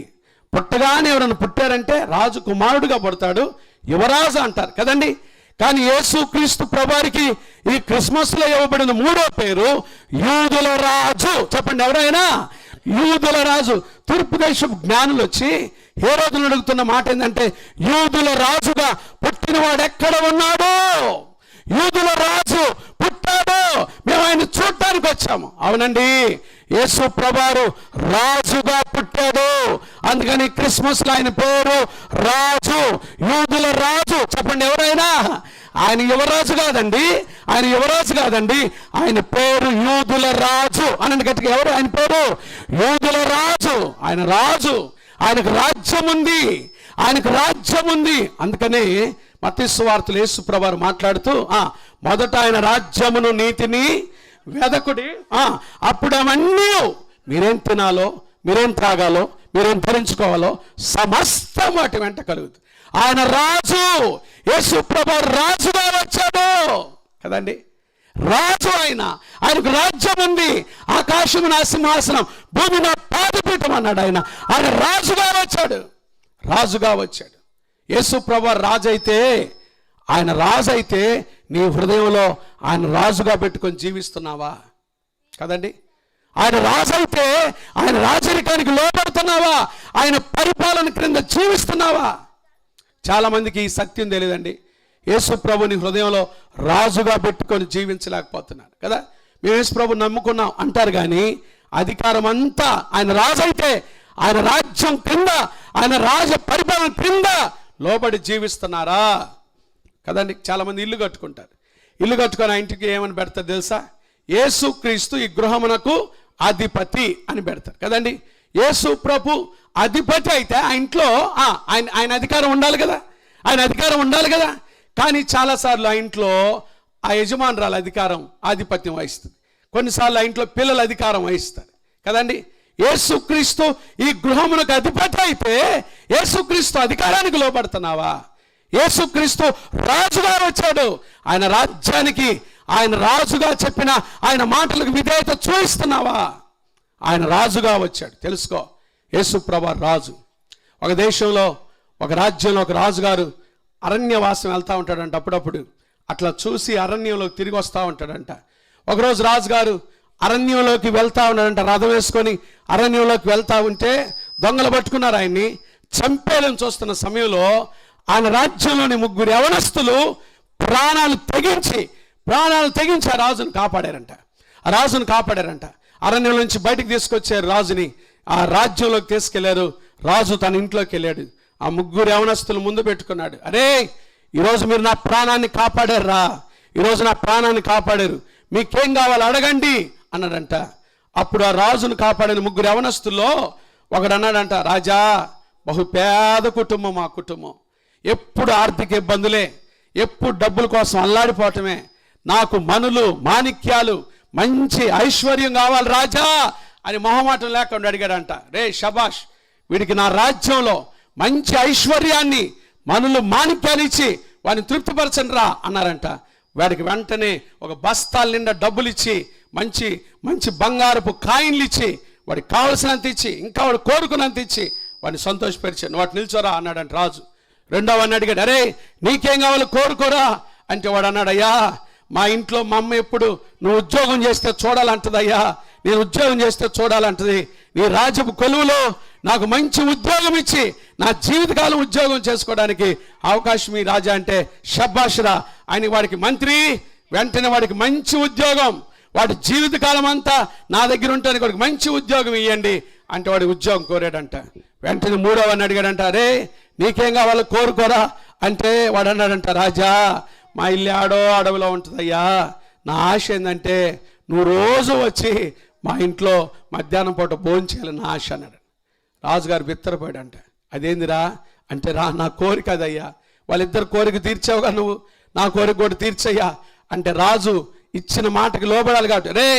పుట్టగానే ఎవరైనా పుట్టారంటే రాజు కుమారుడుగా పుడతాడు, యువరాజు అంటారు కదండి. కానీ యేసు క్రీస్తు ప్రభువారికి ఈ క్రిస్మస్లో ఇవ్వబడిన మూడో పేరు యూదుల రాజు. చెప్పండి ఎవరైనా, యూదుల రాజు. తూర్పు దేశపు జ్ఞానులు వచ్చి హేరోదును అడుగుతున్న మాట ఏంటంటే, యూదుల రాజుగా పుట్టినవాడు ఎక్కడ ఉన్నాడు? యూదుల రాజు పుట్టాడు, మేము ఆయన చూడటానికి వచ్చాము. అవునండి, యేసు ప్రభువారు రాజుగా పుట్టాడు. అందుకని క్రిస్మస్ లో ఆయన పేరు రాజు, యూదుల రాజు. చెప్పండి ఎవరైనా, ఆయన యువరాజు కాదండి, ఆయన యువరాజు కాదండి, ఆయన పేరు యూదుల రాజు అనండి గట్టిగా. ఎవరు ఆయన పేరు? యూదుల రాజు. ఆయన రాజు, ఆయనకు రాజ్యం ఉంది, ఆయనకు రాజ్యం ఉంది. అందుకని మత్తయి సువార్తలో యేసు ప్రభువారు మాట్లాడుతూ మొదట ఆయన రాజ్యమును నీతిని వెదకుడి, అప్పుడు అవన్నీ మీరేం తినాలో, మీరేం త్రాగాలో, మీరేం ధరించుకోవాలో సమస్తం వాటి వెంట కలుగుతుంది. ఆయన రాజు, యేసు ప్రభువారు రాజుగా వచ్చాడు కదండి. రాజు ఆయనకు రాజ్యం ఉంది. ఆకాశము నా సింహాసనం, భూమి నా పాదపీఠం అన్నాడు ఆయన. ఆయన రాజుగా వచ్చాడు. యేసు ప్రభువారు రాజు అయితే, ఆయన రాజు అయితే నీ హృదయంలో ఆయన రాజుగా పెట్టుకొని జీవిస్తున్నావా కదండి. ఆయన రాజు అయితే ఆయన రాజరికానికి లోపడుతున్నావా? ఆయన పరిపాలన క్రింద జీవిస్తున్నావా? చాలా మందికి ఈ సత్యం తెలియదండి. యేసు ప్రభుని హృదయంలో రాజుగా పెట్టుకొని జీవించలేకపోతున్నాడు కదా. మేము యేసు ప్రభు నమ్ముకున్నాం అంటారు, కానీ అధికారం అంతా ఆయన రాజు అయితే ఆయన రాజ్యం క్రింద, ఆయన రాజ పరిపాలన క్రింద లోబడి జీవిస్తున్నారా కదండి. చాలామంది ఇల్లు కట్టుకుంటారు, ఇల్లు కట్టుకొని ఆ ఇంటికి ఏమని పెడతారు తెలుసా? యేసు క్రీస్తు ఈ గృహమునకు అధిపతి అని పెడతారు కదండి. యేసు ప్రభు అధిపతి అయితే ఆ ఇంట్లో ఆయన అధికారం ఉండాలి కదా, ఆయన అధికారం ఉండాలి కదా. కానీ చాలాసార్లు ఆ ఇంట్లో ఆ యజమానురాలు అధికారం ఆధిపత్యం వహిస్తుంది. కొన్నిసార్లు ఆ ఇంట్లో పిల్లలు అధికారం వహిస్తారు కదండి. యేసుక్రీస్తు ఈ గృహమునకు అధిపతి అయితే యేసుక్రీస్తు అధికారానికి లోబడుతున్నావా? యేసుక్రీస్తు రాజుగా వచ్చాడు. ఆయన రాజ్యానికి, ఆయన రాజుగా చెప్పిన ఆయన మాటలకు విధేయత చూపిస్తున్నావా? ఆయన రాజుగా వచ్చాడు. తెలుసుకో, యేసు ప్రభువు రాజు. ఒక దేశంలో, ఒక రాజ్యంలో ఒక రాజుగారు అరణ్యవాసం వెళ్తూ ఉంటాడంట. అప్పుడప్పుడు అట్లా చూసి అరణ్యంలోకి తిరిగి వస్తూ ఉంటాడంట. ఒకరోజు రాజుగారు అరణ్యంలోకి వెళ్తా ఉన్నాడంట. రథం వేసుకొని అరణ్యంలోకి వెళ్తా ఉంటే దొంగలు పట్టుకున్నారు. ఆయన్ని చంపేయాలని చూస్తున్న సమయంలో ఆయన రాజ్యంలోని 3 యవనస్తులు ప్రాణాలు తెగించి ఆ రాజును కాపాడారంట. అరణ్యం నుంచి బయటికి తీసుకొచ్చారు రాజుని. ఆ రాజ్యంలోకి తీసుకెళ్లారు. రాజు తన ఇంట్లోకి వెళ్ళాడు. ఆ 3 యవనస్తులు ముందు పెట్టుకున్నాడు. అరే, ఈరోజు మీరు నా ప్రాణాన్ని కాపాడారా? ఈరోజు నా ప్రాణాన్ని కాపాడారు, మీకేం కావాలి అడగండి అన్నాడంట. అప్పుడు ఆ రాజును కాపాడిన 3 యవనస్తుల్లో ఒకడు అన్నాడంట, రాజా, బహు పేద కుటుంబం మా కుటుంబం, ఎప్పుడు ఆర్థిక ఇబ్బందులే, ఎప్పుడు డబ్బుల కోసం అల్లాడిపోవటమే, నాకు మనులు మాణిక్యాలు మంచి ఐశ్వర్యం కావాలి రాజా అని మొహమాటం లేకుండా అడిగాడంట. రే షబాష్, వీడికి నా రాజ్యంలో మంచి ఐశ్వర్యాన్ని, మనులు మాణిక్యాలు ఇచ్చి వాడిని తృప్తిపరచండి రా అన్నారంట. వాడికి వెంటనే ఒక బస్తాల నిండా డబ్బులు ఇచ్చి, మంచి మంచి బంగారపు కాయిన్లు ఇచ్చి, వాడికి కావలసినంత ఇచ్చి, ఇంకా వాడు కోరుకున్నంత ఇచ్చి వాడిని సంతోషపరిచాను. వాటి నిల్చోరా అన్నాడంట రాజు. రెండో వాడిని అడిగాడు, అరే నీకేం కావాలో కోరుకోరా అంటే వాడు అన్నాడు, అయ్యా మా ఇంట్లో మా అమ్మ ఎప్పుడు నువ్వు ఉద్యోగం చేస్తే చూడాలంటది అయ్యా, నేను ఉద్యోగం చేస్తే చూడాలంటది, నీ రాజపు కొలువులో నాకు మంచి ఉద్యోగం ఇచ్చి నా జీవితకాలం ఉద్యోగం చేసుకోవడానికి అవకాశం ఈ రాజా అంటే షబ్బాషురా అని వాడికి మంత్రి. వెంటనే వాడికి మంచి ఉద్యోగం, వాడి జీవితకాలం అంతా నా దగ్గర ఉంటానికి వాడికి మంచి ఉద్యోగం ఇవ్వండి అంటే వాడి ఉద్యోగం కోరాడంట. వెంటనే మూడో వాడిని అడిగాడంట, అరే నీకేం కావాలో కోరుకోరా అంటే వాడు అన్నాడంట, రాజా మా ఇల్లు ఆడో అడవిలో ఉంటుందయ్యా, నా ఆశ ఏంటంటే నువ్వు రోజు వచ్చి మా ఇంట్లో మధ్యాహ్నం పూట భోజనం చేయాలని నా ఆశ అన్నాడు. రాజుగారు బిత్తరపోయాడంట. అదేందిరా అంటే, నా కోరిక అదయ్యా, వాళ్ళిద్దరు కోరిక తీర్చావుగా నువ్వు, నా కోరిక కూడా తీర్చయ్యా అంటే రాజు ఇచ్చిన మాటకి లోబడాలి కాబట్టి, రే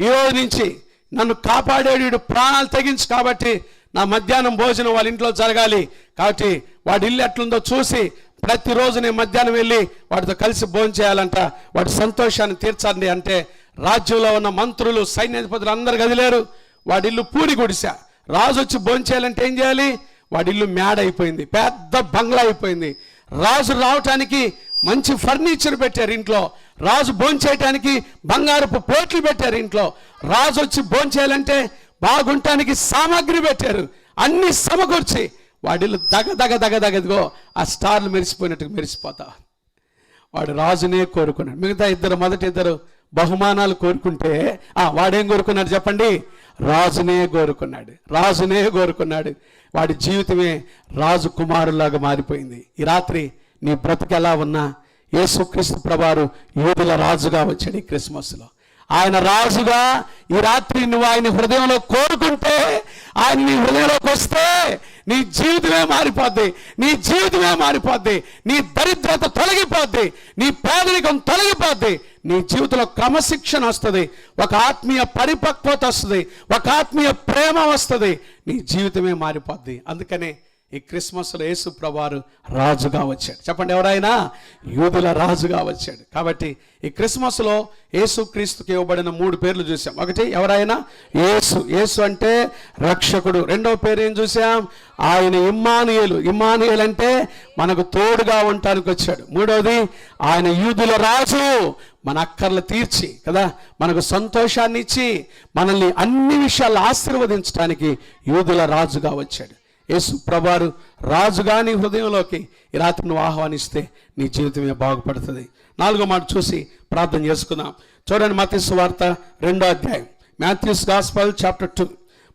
ఈ రోజు నుంచి నన్ను కాపాడేడు ప్రాణాలు తెగించు కాబట్టి నా మధ్యాహ్నం భోజనం వాళ్ళ ఇంట్లో జరగాలి కాబట్టి వాడి ఇల్లు ఎట్లుందో చూసి ప్రతిరోజు నేను మధ్యాహ్నం వెళ్ళి వాడితో కలిసి భోజనం చేయాలంట, వాడి సంతోషాన్ని తీర్చండి అంటే రాజ్యంలో ఉన్న మంత్రులు సైన్యాధిపతులు అందరు కదిలేరు. వాడి ఇల్లు పూరి గుడిసా. రాజు వచ్చి భోజనం చేయాలంటే ఏం చేయాలి? వాడి ఇల్లు మేడ అయిపోయింది, పెద్ద బంగ్లా అయిపోయింది. రాజు రావటానికి మంచి ఫర్నిచర్ పెట్టారు ఇంట్లో, రాజు భోజనం చేయటానికి బంగారపు ప్లేట్లు పెట్టారు ఇంట్లో, రాజు వచ్చి భోజనం చేయాలంటే బాగుంటానికి సామాగ్రి పెట్టారు. అన్ని సమకూర్చి వాడిల్లు దగదగో ఆ స్టార్లు మెరిసిపోయినట్టుగా మెరిసిపోతా. వాడు రాజునే కోరుకున్నాడు. మిగతా మొదటి ఇద్దరు బహుమానాలు కోరుకుంటే వాడేం కోరుకున్నాడు చెప్పండి? రాజునే కోరుకున్నాడు. వాడి జీవితమే రాజు కుమారులాగా మారిపోయింది. ఈ రాత్రి నీ బ్రతుకు ఎలా ఉన్నా యేసుక్రీస్తు ప్రభువారు యూదుల రాజుగా వచ్చాడు ఈ క్రిస్మస్లో. ఆయన రాజుగా ఈ రాత్రి నువ్వు ఆయన హృదయంలో కోరుకుంటే, ఆయన నీ హృదయంలోకి వస్తే నీ జీవితమే మారిపోద్ది, నీ దరిద్రత తొలగిపోద్ది, నీ పేదరికం తొలగిపోద్ది, నీ జీవితంలో క్రమశిక్షణ వస్తుంది, ఒక ఆత్మీయ పరిపక్వత వస్తుంది, ఒక ఆత్మీయ ప్రేమ వస్తుంది, నీ జీవితమే మారిపోద్ది. అందుకనే ఈ క్రిస్మస్లో యేసు ప్రభువారు రాజుగా వచ్చాడు. చెప్పండి, ఎవరైనా యూదుల రాజుగా వచ్చాడు. కాబట్టి ఈ క్రిస్మస్లో యేసుక్రీస్తుకి ఇవ్వబడిన 3 పేర్లు చూసాం. ఒకటి ఎవరైనా యేసు అంటే రక్షకుడు. రెండవ పేరు ఏం చూసాం? ఆయన ఇమ్మానుయేలు అంటే మనకు తోడుగా ఉండటానికి వచ్చాడు. మూడవది ఆయన యూదుల రాజు, మన అక్కర్లు తీర్చి కదా మనకు సంతోషాన్ని ఇచ్చి మనల్ని అన్ని విషయాలు ఆశీర్వదించడానికి యూదుల రాజుగా వచ్చాడు. యేసు ప్రభువారు రాజుగా నీ హృదయంలోకి ఈ రాత్రి నువ్వు ఆహ్వానిస్తే నీ జీవితమే బాగుపడుతుంది. 4వ మాట చూసి ప్రార్థన చేసుకుందాం. చూడండి, మత్తయి సువార్త 2వ అధ్యాయం, మాథ్యూస్ గాస్పెల్ చాప్టర్ 2,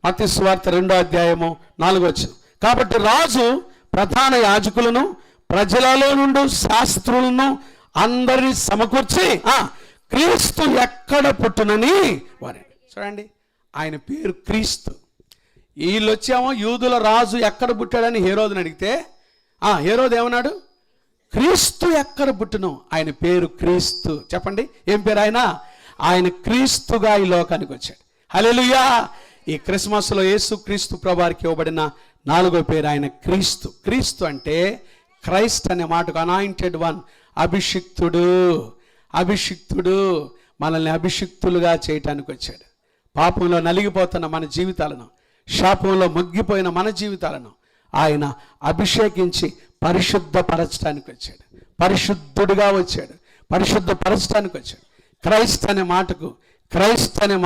మత్తయి సువార్త 2వ అధ్యాయము 4వ వచనం. కాబట్టి రాజు ప్రధాన యాజకులను ప్రజలలో నుండి శాస్త్రులను అందరినీ సమకూర్చి క్రీస్తు ఎక్కడ పుట్టునని వారే. చూడండి, ఆయన పేరు క్రీస్తు. వీళ్ళు వచ్చామో యూదుల రాజు ఎక్కడ పుట్టాడని హేరోదుని అడిగితే హేరోదు ఏమన్నాడు? క్రీస్తు ఎక్కడ పుట్టును, ఆయన పేరు క్రీస్తు. చెప్పండి, ఏం పేరు ఆయన? క్రీస్తుగా ఈ లోకానికి వచ్చాడు. హల్లెలూయా. ఈ క్రిస్మస్లో యేసు క్రీస్తు ప్రభువారికి ఇవ్వబడిన 4వ పేరు ఆయన క్రీస్తు. క్రీస్తు అంటే క్రైస్ట్ అనే మాటకు అనాయింటెడ్ వన్, అభిషిక్తుడు. అభిషిక్తుడు మనల్ని అభిషిక్తులుగా చేయటానికి వచ్చాడు. పాపంలో నలిగిపోతున్న మన జీవితాలను, శాపంలో ముగ్గిపోయిన మన జీవితాలను ఆయన అభిషేకించి పరిశుద్ధపరచడానికి వచ్చాడు. పరిశుద్ధుడుగా వచ్చాడు, పరిశుద్ధపరచడానికి వచ్చాడు. క్రైస్ట్ అనే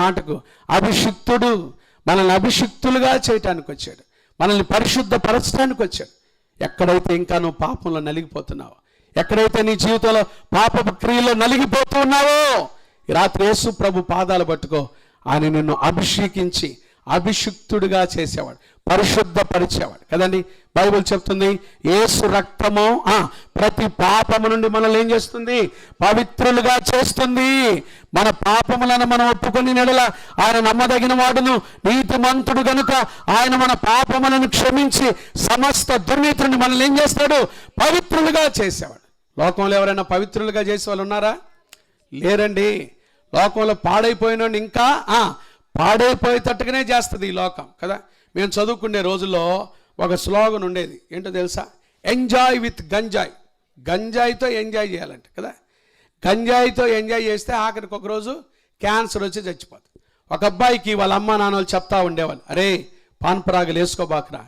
మాటకు అభిషిక్తుడు, మనల్ని అభిషిక్తులుగా చేయటానికి వచ్చాడు, మనల్ని పరిశుద్ధపరచడానికి వచ్చాడు. ఎక్కడైతే ఇంకా నువ్వు పాపంలో నలిగిపోతున్నావో, ఎక్కడైతే నీ జీవితంలో పాపపు క్రియలో నలిగిపోతూ ఉన్నావో, ఈ రాత్రి యేసు ప్రభు పాదాలు పట్టుకో. ఆయన నిన్ను అభిషేకించి అభిషిక్తుడిగా చేసేవాడు, పరిశుద్ధపరిచేవాడు కదండి. బైబిల్ చెప్తుంది యేసు రక్తము ప్రతి పాపము నుండి మనల్ని ఏం చేస్తుంది? పవిత్రులుగా చేస్తుంది. మన పాపములను మనం ఒప్పుకొని నెడల ఆయన నమ్మదగిన వాడును, నీతిమంతుడు గనుక ఆయన మన పాపములను క్షమించి సమస్త దుర్నీతిని మనల్ని ఏం చేస్తాడు? పవిత్రులుగా చేసేవాడు. లోకంలో ఎవరైనా పవిత్రులుగా చేసే వాళ్ళు ఉన్నారా? లేరండి. లోకంలో పాడైపోయిన ఇంకా పాడైపోయేటట్టుగానే చేస్తుంది ఈ లోకం కదా. మేము చదువుకునే రోజుల్లో ఒక స్లోగన్ ఉండేది, ఏంటో తెలుసా? ఎంజాయ్ విత్ గంజాయి. గంజాయితో ఎంజాయ్ చేయాలంట కదా. గంజాయితో ఎంజాయ్ చేస్తే ఆఖరికి ఒకరోజు క్యాన్సర్ వచ్చి చచ్చిపోతుంది. ఒక అబ్బాయికి వాళ్ళ అమ్మ నాన్న వాళ్ళు చెప్తా ఉండేవాళ్ళు, అరే పాన్పరాగులు వేసుకోబాకురా,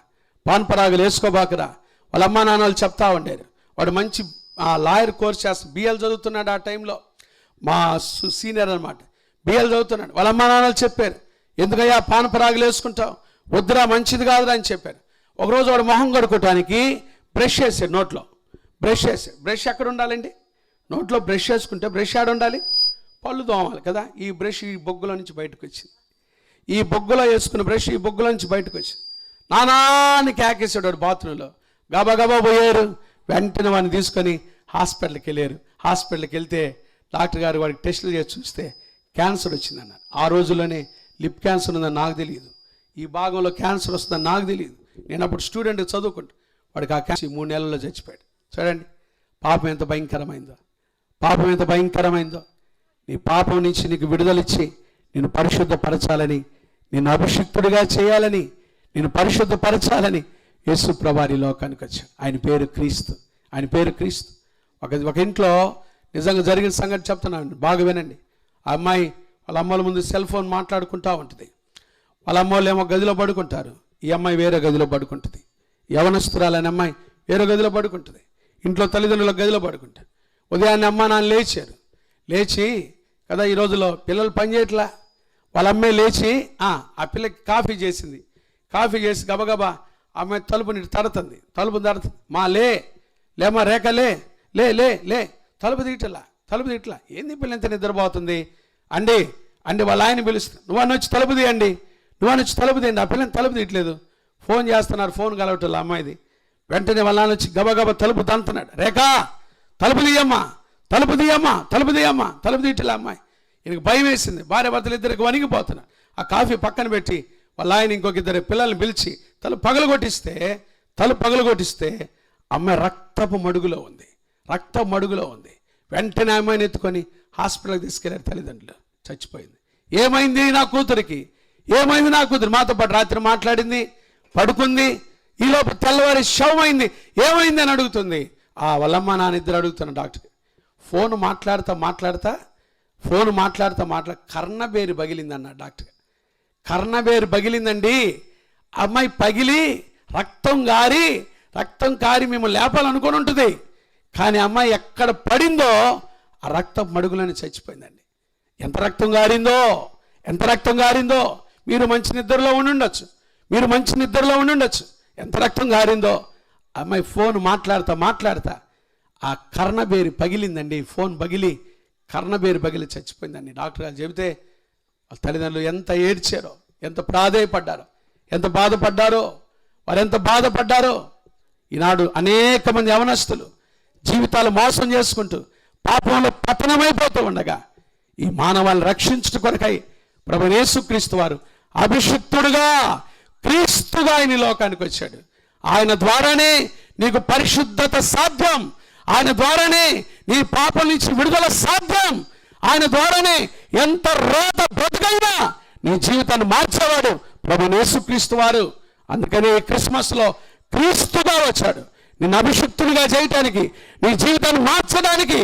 పాన్పరాగులు వేసుకోబాకురా. వాళ్ళ అమ్మ నాన్న వాళ్ళు చెప్తా ఉండేది. వాడు మంచి లాయర్ కోర్స్ చేస్తా, బిఎల్ చదువుతున్నాడు ఆ టైంలో, మా సీనియర్ అనమాట, బిఎల్ చదువుతున్నాడు. వాళ్ళ అమ్మ నాన్నలు చెప్పారు, ఎందుకయ్యా పాన్పరాగులు వేసుకుంటావు, వద్దురా మంచిది కాదురా అని చెప్పారు. ఒకరోజు వాడు మొహం కడుక్కోవటానికి బ్రష్ వేసాడు, నోట్లో బ్రష్ వేసాడు. బ్రష్ ఎక్కడ ఉండాలండి? నోట్లో బ్రష్ వేసుకుంటే బ్రష్ ఆడ ఉండాలి, పళ్ళు దోమాలి కదా. ఈ బ్రష్ ఈ బొగ్గులో నుంచి బయటకు వచ్చింది. ఈ బొగ్గులో వేసుకున్న బ్రష్ ఈ బొగ్గులో నుంచి బయటకు వచ్చింది. నానాన్ని కేకేసాడు వాడు బాత్రూంలో. గబా పోయారు. వెంటనే వాడిని తీసుకొని హాస్పిటల్కి వెళ్ళారు. హాస్పిటల్కి వెళ్తే డాక్టర్ గారు వాడికి టెస్టులు చేసి చూస్తే క్యాన్సర్ వచ్చిందన్నారు. ఆ రోజుల్లోనే లిప్ క్యాన్సర్ ఉందని నాకు తెలియదు, ఈ భాగంలో క్యాన్సర్ వస్తుందని నాకు తెలియదు. నేను అప్పుడు స్టూడెంట్ చదువుకుంటా. వాడికి ఆ క్యాన్సర్ 3 నెలల్లో చచ్చిపోయాడు. చూడండి పాపం ఎంత భయంకరమైందో, పాపం ఎంత భయంకరమైందో. నీ పాపం నుంచి నీకు విడుదలిచ్చి నిన్ను పరిశుద్ధపరచాలని, నిన్ను అభిషిక్తుడిగా చేయాలని, నిన్ను పరిశుద్ధపరచాలని యేసు ప్రభువు లోకానికి వచ్చాడు. ఆయన పేరు క్రీస్తు. ఆయన పేరు క్రీస్తు. ఒక ఇంట్లో నిజంగా జరిగిన సంగతి చెప్తున్నాను, బాగా వినండి. ఆ అమ్మాయి వాళ్ళ అమ్మల ముందు సెల్ ఫోన్ మాట్లాడుకుంటూ ఉంటుంది. వాళ్ళ అమ్మోళ్ళు ఏమో గదిలో పడుకుంటారు, ఈ అమ్మాయి వేరే గదిలో పడుకుంటుంది. యవనస్తురాలని అమ్మాయి వేరే గదిలో పడుకుంటుంది. ఇంట్లో తల్లిదండ్రుల గదిలో పడుకుంటారు. ఉదయాన్నే అమ్మ నాన్న లేచి కదా, ఈ రోజులో పిల్లలు పని చేయట్లా, వాళ్ళ అమ్మాయి లేచి ఆ పిల్లకి కాఫీ చేసింది. కాఫీ చేసి గబగబా అమ్మాయి తలుపుని తడుతుంది. మా లేమా రేఖ లే తలుపు తీయట్లా. ఏంది పిల్ల ఎంత నిద్రపోతుంది అండి వాళ్ళ ఆయన పిలుస్తుంది, నువ్వని వచ్చి తలుపు తీయండి, ఆ పిల్లని తలుపు తీయట్లేదు. ఫోన్ చేస్తున్నారు, ఫోన్ కలవట్లేదు అమ్మాయిది. వెంటనే వాళ్ళ నాన్న వచ్చి గబగబా తలుపు తంతున్నాడు, రేఖా తలుపు తీయమ్మా, తలుపు తీయట్లే అమ్మాయి. ఈయనకి భయం వేసింది. భార్య భర్తలు ఇద్దరికి వణిగిపోతున్నారు. ఆ కాఫీ పక్కన పెట్టి వాళ్ళ ఆయన ఇంకొక 2 పిల్లల్ని పిలిచి తలుపు పగలగొట్టిస్తే అమ్మాయి రక్తపు మడుగులో ఉంది. వెంటనే అమ్మాయిని ఎత్తుకొని హాస్పిటల్కి తీసుకెళ్లారు తల్లిదండ్రులు. చచ్చిపోయింది. ఏమైంది నా కూతురికి మాతో పాటు రాత్రి మాట్లాడింది, పడుకుంది. ఈలోపు తెల్లవారి శవమైంది. ఏమైంది అని అడుగుతుంది. వాళ్ళమ్మ నాన్న ఇద్దరు అడుగుతున్న డాక్టర్. ఫోన్ మాట్లాడుతా కర్ణబేరు పగిలింది అన్నాడు డాక్టర్. కర్ణబేరు పగిలిందండి. అమ్మాయి పగిలి రక్తం కారి మేము లేపాలనుకొని ఉంటుంది. కానీ అమ్మాయి ఎక్కడ పడిందో ఆ రక్తం మడుగులని చచ్చిపోయిందండి. ఎంత రక్తం గారిందో. మీరు మంచి నిద్రలో ఉండుండొచ్చు. ఎంత రక్తం గారిందో. అమ్మాయి ఫోన్ మాట్లాడుతా ఆ కర్ణబేరు పగిలిందండి. ఫోన్ పగిలి కర్ణబేరు పగిలి చచ్చిపోయిందండి. డాక్టర్ గారు చెబితే వాళ్ళ తల్లిదండ్రులు ఎంత ఏడ్చారో, ఎంత ప్రాధేయపడ్డారో, ఎంత బాధపడ్డారో. ఈనాడు అనేక మంది యవనస్తులు జీవితాలు మోసం చేసుకుంటూ పాపంలో పతనమైపోతూ ఉండగా ఈ మానవాళ్ళని రక్షించుట కొరకై ప్రభువు యేసుక్రీస్తు వారు అభిషిక్తుడుగా క్రీస్తుగా ఆయన లోకానికి వచ్చాడు. ఆయన ద్వారానే నీకు పరిశుద్ధత సాధ్యం. ఆయన ద్వారానే నీ పాపం నుంచి విడుదల సాధ్యం. ఆయన ద్వారానే ఎంత రోత బ్రతుకైనా నీ జీవితాన్ని మార్చేవాడు ప్రభువైన యేసుక్రీస్తు వారు. అందుకనే ఈ క్రిస్మస్లో క్రీస్తుగా వచ్చాడు, నిన్ను అభిషిక్తుడిగా చేయటానికి, నీ జీవితాన్ని మార్చడానికి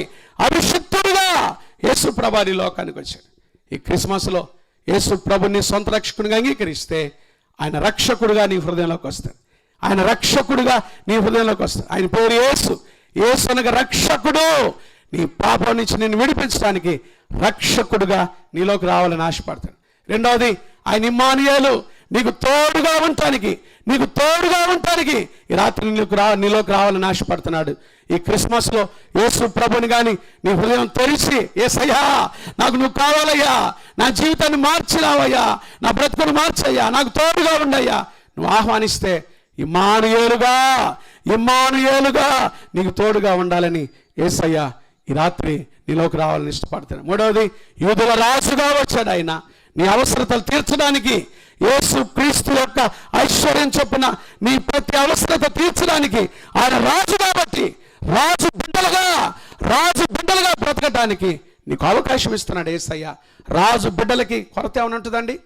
అభిషిక్తుడిగా యేసు ప్రభు ఈ లోకానికి వచ్చాడు. ఈ క్రిస్మస్లో యేసు ప్రభుని సొంత రక్షకుడిగా అంగీకరిస్తే ఆయన రక్షకుడుగా నీ హృదయంలోకి వస్తాడు. ఆయన రక్షకుడుగా నీ హృదయంలోకి వస్తాడు. ఆయన పేరు యేసు. యేసు అనగా రక్షకుడు. నీ పాపం నుంచి నిన్ను విడిపించడానికి రక్షకుడుగా నీలోకి రావాలని ఆశపడతాడు. రెండవది, ఆయన ఇమ్మానుయేలు, నీకు తోడుగా ఉండటానికి ఈ రాత్రి నీలోకి రావాలని ఆశపడుతున్నాడు. ఈ క్రిస్మస్లో యేసు ప్రభుని కానీ నీ హృదయం తెరిచి, యేసయ్యా నాకు నువ్వు కావాలయ్యా, నా జీవితాన్ని మార్చిరావయ్యా, నా బ్రతుకును మార్చయ్యా, నాకు తోడుగా ఉండయ్యా నువ్వు ఆహ్వానిస్తే ఇమ్మానుయేలుగా నీకు తోడుగా ఉండాలని యేసయ్యా ఈ రాత్రి నీలోకి రావాలని ఇష్టపడుతున్నాడు. మూడవది, యూదుల రాజుగా వచ్చాడు ఆయన నీ అవసరతలు తీర్చడానికి. యేసు క్రీస్తు యొక్క ఐశ్వర్యం చొప్పున నీ ప్రతి అవసరత తీర్చడానికి ఆయన రాజు కాబట్టి రాజు బిడ్డలుగా బ్రతకటానికి నీకు అవకాశం ఇస్తున్నాడు యేసయ్య. రాజు బిడ్డలకి కొరత ఏమైనా ఉంటుందండి?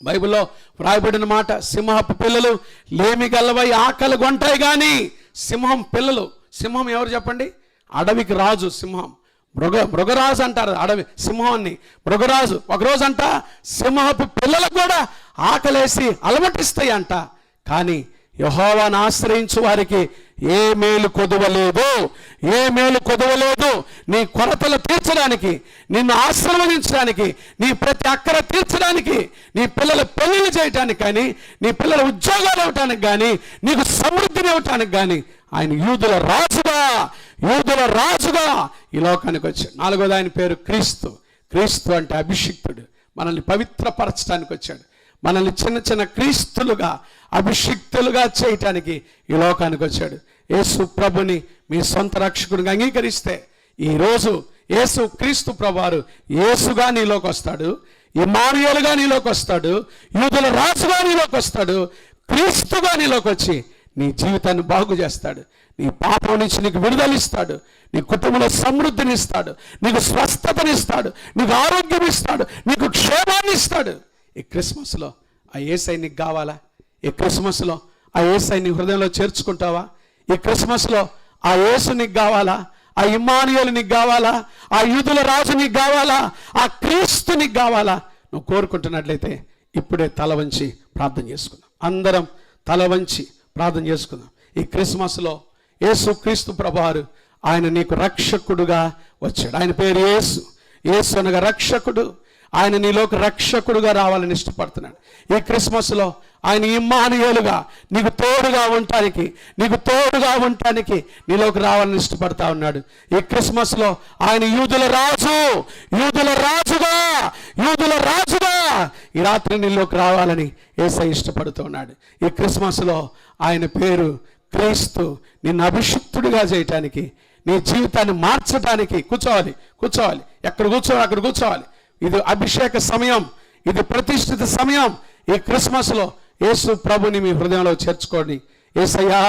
బైబిల్లో వ్రాయబడిన మాట, సింహపు పిల్లలు లేమి గల్లవై ఆకలి గొంటాయి కానీ సింహం పిల్లలు. సింహం ఎవరు చెప్పండి? అడవికి రాజు సింహం. మృగరాజు అంటారు అడవి సింహాన్ని, మృగరాజు. ఒకరోజు అంట సింహపు పిల్లలకు కూడా ఆకలేసి అలమటిస్తాయి అంట. కానీ యెహోవాను ఆశ్రయించు వారికి ఏ మేలు కొదవలేదు. నీ కొరతలు తీర్చడానికి, నిన్ను ఆశీర్వదించడానికి, నీ ప్రతి అక్కర తీర్చడానికి, నీ పిల్లల పెళ్లిళ్ళు చేయటానికి కానీ, నీ పిల్లల ఉద్యోగాలు ఇవ్వటానికి కానీ, నీకు సమృద్ధిని ఇవ్వటానికి కానీ ఆయన యూదుల రాజుగా ఈ లోకానికి వచ్చాడు. నాలుగోది, ఆయన పేరు క్రీస్తు అంటే అభిషిక్తుడు. మనల్ని పవిత్రపరచడానికి వచ్చాడు. మనల్ని చిన్న చిన్న క్రీస్తులుగా, అభిషిక్తులుగా చేయటానికి ఈ లోకానికి వచ్చాడు. యేసు ప్రభుని మీ సొంత రక్షకుడిగా అంగీకరిస్తే ఈరోజు యేసు క్రీస్తు ప్రభువారు యేసుగా నీలోకి వస్తాడు, ఇమ్మానుయేలుగా నీలోకి వస్తాడు, యూదుల రాజుగా నీలోకి వస్తాడు, క్రీస్తుగా నీలోకి వచ్చి నీ జీవితాన్ని బాగు చేస్తాడు. నీ పాపం నుంచి నీకు విడుదలిస్తాడు, నీ కుటుంబంలో సమృద్ధిని ఇస్తాడు, నీకు స్వస్థతనిస్తాడు, నీకు ఆరోగ్యం ఇస్తాడు, నీకు క్షేమాన్ని ఇస్తాడు. ఈ క్రిస్మస్లో ఆ యేసయ్య నీకు కావాలా? ఈ క్రిస్మస్లో ఆ యేసయ్య నీ హృదయంలో చేర్చుకుంటావా? ఈ క్రిస్మస్లో ఆ యేసు నీకు కావాలా? ఆ ఇమ్మానుయేలు నీకు కావాలా? ఆ యూదుల రాజు నీకు కావాలా? ఆ క్రీస్తు నీకు కావాలా? నువ్వు కోరుకుంటున్నట్లయితే ఇప్పుడే తల వంచి ప్రార్థన చేసుకుందాం. అందరం తల వంచి ప్రార్థన చేసుకుందాం. ఈ క్రిస్మస్లో యేసు క్రీస్తు ప్రభువారు ఆయన నీకు రక్షకుడుగా వచ్చాడు. ఆయన పేరు యేసు అనగా రక్షకుడు. ఆయన నీలోకి రక్షకుడుగా రావాలని ఇష్టపడుతున్నాడు. ఈ క్రిస్మస్లో ఆయన ఇమ్మానుయేలుగా నీకు తోడుగా ఉండటానికి నీలోకి రావాలని ఇష్టపడతా ఉన్నాడు. ఈ క్రిస్మస్లో ఆయన యూదుల రాజుగా ఈ రాత్రి నీలోకి రావాలని యేసయ్య ఇష్టపడుతూ ఉన్నాడు. ఈ క్రిస్మస్లో ఆయన పేరు క్రీస్తు నిన్ను అభిషిక్తుడిగా చేయటానికి, నీ జీవితాన్ని మార్చడానికి. కూర్చోవాలి. ఎక్కడ కూర్చోవాలి అక్కడ కూర్చోవాలి. ఇది అభిషేక సమయం, ఇది ప్రతిష్ఠిత సమయం. ఈ క్రిస్మస్లో యేసు ప్రభుని మీ హృదయంలో చేర్చుకోండి. యేసయ్యా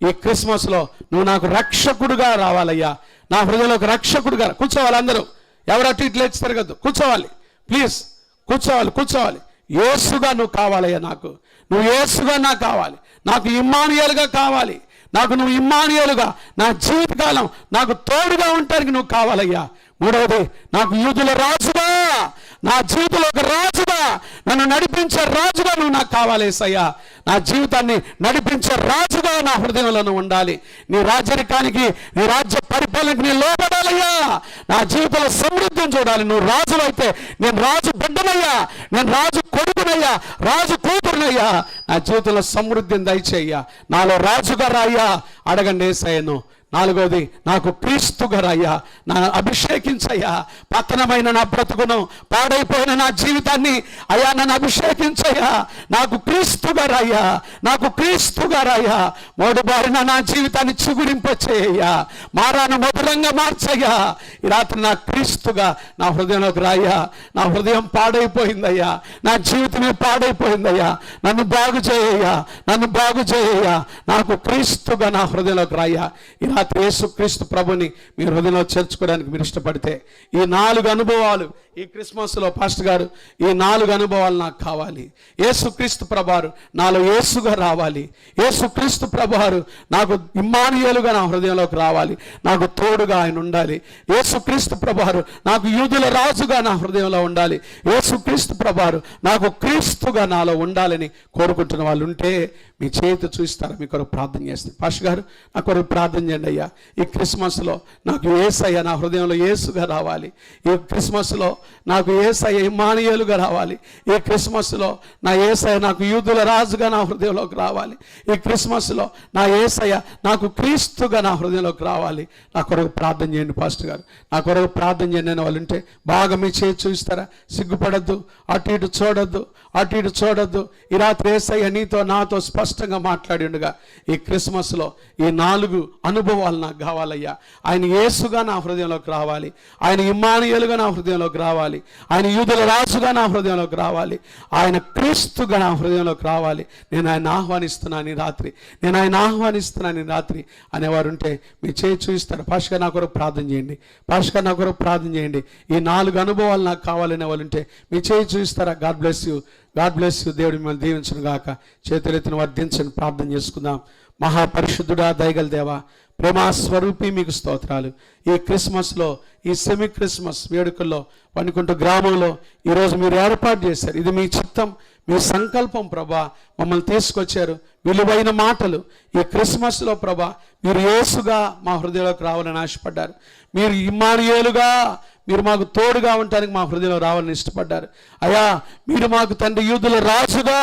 ఈ క్రిస్మస్లో నువ్వు నాకు రక్షకుడుగా రావాలయ్యా, నా హృదయంలోకి రక్షకుడుగా. కూర్చోవాలి అందరూ, ఎవరు అటు ఇటు లేచి తిరగద్దు. కూర్చోవాలి ప్లీజ్, కూర్చోవాలి. యేసుగా నువ్వు కావాలయ్యా, నువ్వు యేసుగా నాకు కావాలి, నాకు ఇమ్మానుయేలుగా కావాలి, నువ్వు ఇమ్మానుయేలుగా నా జీవితకాలం నాకు తోడుగా ఉండటానికి నువ్వు కావాలయ్యా. మూడవది, నాకు యూదుల రాజుగా, నా జీవితంలో ఒక రాజుగా, నన్ను నడిపించే రాజుగా నువ్వు నాకు కావాలి యేసయ్యా. నా జీవితాన్ని నడిపించే రాజుగా నా హృదయంలో నువ్వు ఉండాలి. నీ రాజరికానికి, నీ రాజ్య పరిపాలనకి నేను లోపడాలయ్యా. నా జీవితంలో సమృద్ధిని చూడాలి. నువ్వు రాజు అయితే నేను రాజు బిడ్డనయ్యా, నేను రాజు కొడుకునయ్యా, రాజు కూతురునయ్యా. నా జీవితంలో సమృద్ధిని దయచేయ్యా, నాలో రాజుగా రాయ్యా. అడగండి యేసయ్యను. నాలుగోది, నాకు క్రీస్తుగా రాయ్యా, నా అభిషేకించయ్యా. పతనమైన నా బ్రతుకును, పాడైపోయిన నా జీవితాన్ని అయ్యా నన్ను అభిషేకించయ్యా. నాకు క్రీస్తుగా రాయ్యా. మోడుబారిన నా జీవితాన్ని చిగురింపచేయ్యా, మారాను మధురంగా మార్చయ్యా. ఈ రాత్రి నా క్రీస్తుగా నా హృదయంలోకి రాయ్యా. నా హృదయం పాడైపోయిందయ్యా, నా జీవితమే పాడైపోయిందయ్యా. నన్ను బాగు చేయ్యా. నాకు క్రీస్తుగా నా హృదయంలోకి రాయ్యా. ఈ రాత్రి యేసుక్రీస్తు ప్రభుని మీ హృదయంలో చేర్చుకోవడానికి మీరు ఇష్టపడితే ఈ 4 అనుభవాలు ఈ క్రిస్మస్లో పాస్టర్ గారు, ఈ 4 అనుభవాలు నాకు కావాలి. యేసుక్రీస్తు ప్రభువారు నాలో యేసుగా రావాలి. యేసుక్రీస్తు ప్రభువారు నాకు ఇమ్మానుయేలుగా నా హృదయంలోకి రావాలి. నాకు తోడుగా ఆయన ఉండాలి. యేసుక్రీస్తు ప్రభువారు నాకు యూదుల రాజుగా నా హృదయంలో ఉండాలి. యేసుక్రీస్తు ప్రభువారు నాకు క్రీస్తుగా నాలో ఉండాలని కోరుకుంటున్న వాళ్ళు ఉంటే మీ చేతి చూస్తారా? మీ కొరకు ప్రార్థన చేస్తారు. పాస్టర్ గారు నా కొరకు ప్రార్థన చేయండి అయ్యా. ఈ క్రిస్మస్లో నాకు యేసయ్య నా హృదయంలో యేసుగా రావాలి. ఈ క్రిస్మస్లో నాకు యేసయ్య ఇమ్మానుయేలుగా రావాలి. ఈ క్రిస్మస్లో నా యేసయ్య నాకు యూదుల రాజుగా నా హృదయంలోకి రావాలి. ఈ క్రిస్మస్లో నా యేసయ్య నాకు క్రీస్తుగా నా హృదయంలోకి రావాలి. నా కొరకు ప్రార్థన చేయండి పాస్టర్ గారు. నా కొరకు ప్రార్థన చేయండి అని వాళ్ళు ఉంటే బాగా మీ చేతి చూస్తారా? సిగ్గుపడద్దు, అటు ఇటు చూడొద్దు, అటు ఇటు చూడొద్దు. ఈ రాత్రి యేసయ్య నీతో నాతో స్పష్టంగా మాట్లాడి ఉండగా ఈ క్రిస్మస్లో ఈ 4 అనుభవాలు నాకు కావాలయ్యా. ఆయన యేసుగా నా హృదయంలోకి రావాలి. ఆయన ఇమ్మానుయేలుగా నా హృదయంలోకి రావాలి. ఆయన యూదుల రాజుగా నా హృదయంలోకి రావాలి. ఆయన క్రీస్తుగా నా హృదయంలోకి రావాలి. నేను ఆయన ఆహ్వానిస్తున్నాను ఈ రాత్రి, నేను ఆయన ఆహ్వానిస్తున్నాను ఈ రాత్రి అనేవారు ఉంటే మీ చేయి చూపిస్తారు. పాస్టర్ నా కొరకు ప్రార్థన చేయండి. పాస్టర్ నా కొరకు ప్రార్థన చేయండి. ఈ 4 అనుభవాలు నాకు కావాలనే వాళ్ళు ఉంటే మీ చేయి చూపిస్తారా? God bless you, God bless you. దేవుడు మిమ్మల్ని దీవించును గాక. చేతులెత్తిన వర్ధించని ప్రార్థన చేసుకుందాం. మహాపరిశుద్ధుడా, దయగల దేవా, ప్రేమాస్వరూపి మీకు స్తోత్రాలు. ఈ క్రిస్మస్లో, ఈ సెమీ క్రిస్మస్ వేడుకల్లో వణికుంట గ్రామంలో ఈరోజు మీరు ఏర్పాటు చేశారు. ఇది మీ చిత్తం, మీ సంకల్పం ప్రభా. మమ్మల్ని తీసుకొచ్చారు. విలువైన మాటలు ఈ క్రిస్మస్లో ప్రభా మీరు యేసుగా మా హృదయంలోకి రావాలని ఆశపడ్డారు. మీరు ఇమ్మానుయేలుగా మీరు మాకు తోడుగా ఉండటానికి మా హృదయంలో రావాలని ఇష్టపడ్డారు. అయ్యా మీరు మాకు తండ్రి యూదుల రాజుగా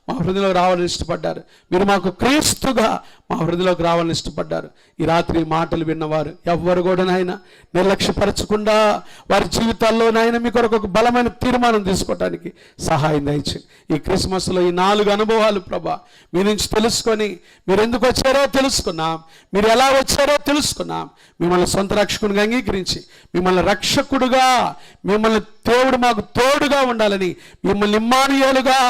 మా హృదయంలో రావాలని ఇష్టపడ్డారు. మీరు మాకు క్రీస్తుగా మా హృదయంలోకి రావాలని ఇష్టపడ్డారు. ఈ రాత్రి మాటలు విన్నవారు ఎవ్వరు కూడా నాయన నిర్లక్ష్యపరచకుండా వారి జీవితాల్లోనైనా మీ కొరకు ఒక బలమైన తీర్మానం తీసుకోవటానికి సహాయం దయచేయండి. ఈ క్రిస్మస్లో ఈ 4 అనుభవాలు ప్రభా మీ నుంచి తెలుసుకొని మీరు ఎందుకు వచ్చారో తెలుసుకున్నాం, మీరు ఎలా వచ్చారో తెలుసుకున్నాం. మిమ్మల్ని సొంత రక్షకునిగా అంగీకరించి మిమ్మల్ని రక్షకుడుగా, మిమ్మల్ని దేవుడు మాకు తోడుగా ఉండాలని, మిమ్మల్ని ఇమ్మానుయేలుగా,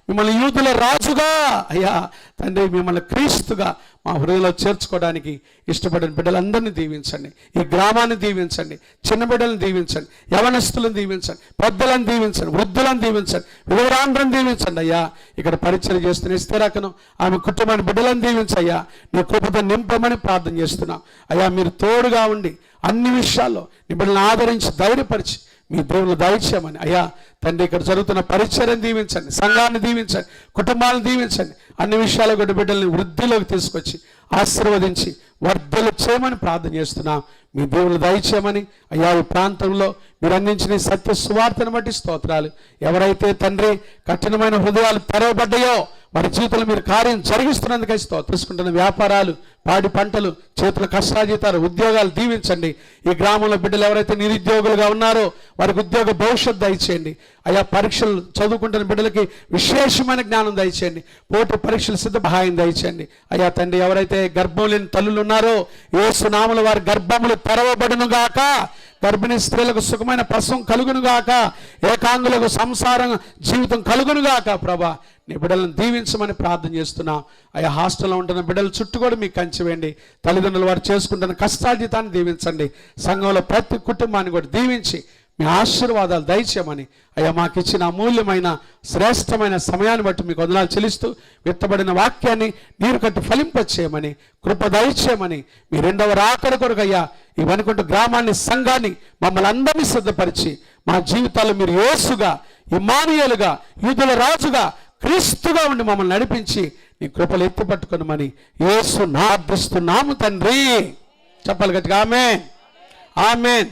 మిమ్మల్ని యూదుల రాజుగా అయ్యా తండ్రి మిమ్మల్ని క్రీస్తుగా మా హృదయంలో చేర్చుకోవడానికి ఇష్టపడిన బిడ్డలందరినీ దీవించండి. ఈ గ్రామాన్ని దీవించండి. చిన్న బిడ్డలను దీవించండి. యవనస్తులను దీవించండి. పెద్దలను దీవించండి. వృద్ధులను దీవించండి. విధవరాండ్రను దీవించండి అయ్యా. ఇక్కడ పరిచయం చేస్తున్న ఇస్తేరాకను ఆమె కుటుంబాన్ని బిడ్డలను దీవించయ్యా. నీ కృపతో నింపమని ప్రార్థన చేస్తున్నాం అయ్యా. మీరు తోడుగా ఉండి అన్ని విషయాల్లో నీ బిడ్డలను ఆదరించి ధైర్యపరిచి మీ దేవుళ్ళు దయచేయమని అయ్యా తండ్రి ఇక్కడ జరుగుతున్న పరిచర్యను దీవించండి. సంఘాన్ని దీవించండి. కుటుంబాలను దీవించండి. అన్ని విషయాల కూడా బిడ్డల్ని వృద్ధిలోకి తీసుకొచ్చి ఆశీర్వదించి వర్ధలు చేయమని ప్రార్థన చేస్తున్నాం. మీ దేవుళ్ళు దయచేయమని అయ్యా. ఈ ప్రాంతంలో మీరు అందించిన సత్య సువార్తను బట్టి స్తోత్రాలు. ఎవరైతే తండ్రి కఠినమైన హృదయాలు తెరవబడ్డాయో వారి జీవితంలో మీరు కార్యం జరిగిస్తున్నందుకై స్తోత్రం. తీసుకుంటున్న వ్యాపారాలు, పాడి పంటలు, చేతుల కష్టాజీతాలు, ఉద్యోగాలు దీవించండి. ఈ గ్రామంలో బిడ్డలు ఎవరైతే నిరుద్యోగులుగా ఉన్నారో వారికి ఉద్యోగ భవిష్యత్తు దయచేయండి అయ్యా. పరీక్షలు చదువుకుంటున్న బిడ్డలకి విశేషమైన జ్ఞానం దయచేయండి. పోటీ పరీక్షలు సిద్ధ సహాయం దయచేయండి అయ్యా తండ్రి. ఎవరైతే గర్భం లేని తల్లులు ఉన్నారో యేసు నామములో వారి గర్భములు తెరవబడును గాక. గర్భిణీ స్త్రీలకు సుఖమైన ప్రసవం కలుగును గాక. ఏకాంగులకు సంసారం జీవితం కలుగును గాక. ప్రభా నీ బిడ్డలను దీవించమని ప్రార్థన చేస్తున్నాం అయ్యా. హాస్టల్లో ఉంటున్న బిడ్డల చుట్టూ కూడా మీకు కంచివేయండి. తల్లిదండ్రులు వారు చేసుకుంటున్న కష్టార్జితాన్ని దీవించండి. సంఘంలో ప్రతి కుటుంబాన్ని కూడా దీవించి మీ ఆశీర్వాదాలు దయచేయమని అయ్యా మాకు ఇచ్చిన అమూల్యమైన శ్రేష్టమైన సమయాన్ని బట్టి మీకు వందనాలు చెల్లిస్తూ విత్తబడిన వాక్యాన్ని నీరు కట్టి ఫలింపచేయమని కృప దయచేయమని మీ 2వ రాకడ కొరకు అయ్యా ఈ వణికుంట గ్రామాన్ని, సంఘాన్ని, మమ్మల్ని అందరినీ సిద్ధపరిచి మా జీవితాల్లో మీరు యేసుగా, ఇమ్మానుయేలుగా, యూదుల రాజుగా, క్రీస్తుగా ఉండి మమ్మల్ని నడిపించి నీ కృపలు ఎత్తిపట్టుకొనమని యేసు ప్రార్థిస్తున్నాము తండ్రి. చెప్పాలి గట్టిగా ఆమేన్, ఆమేన్.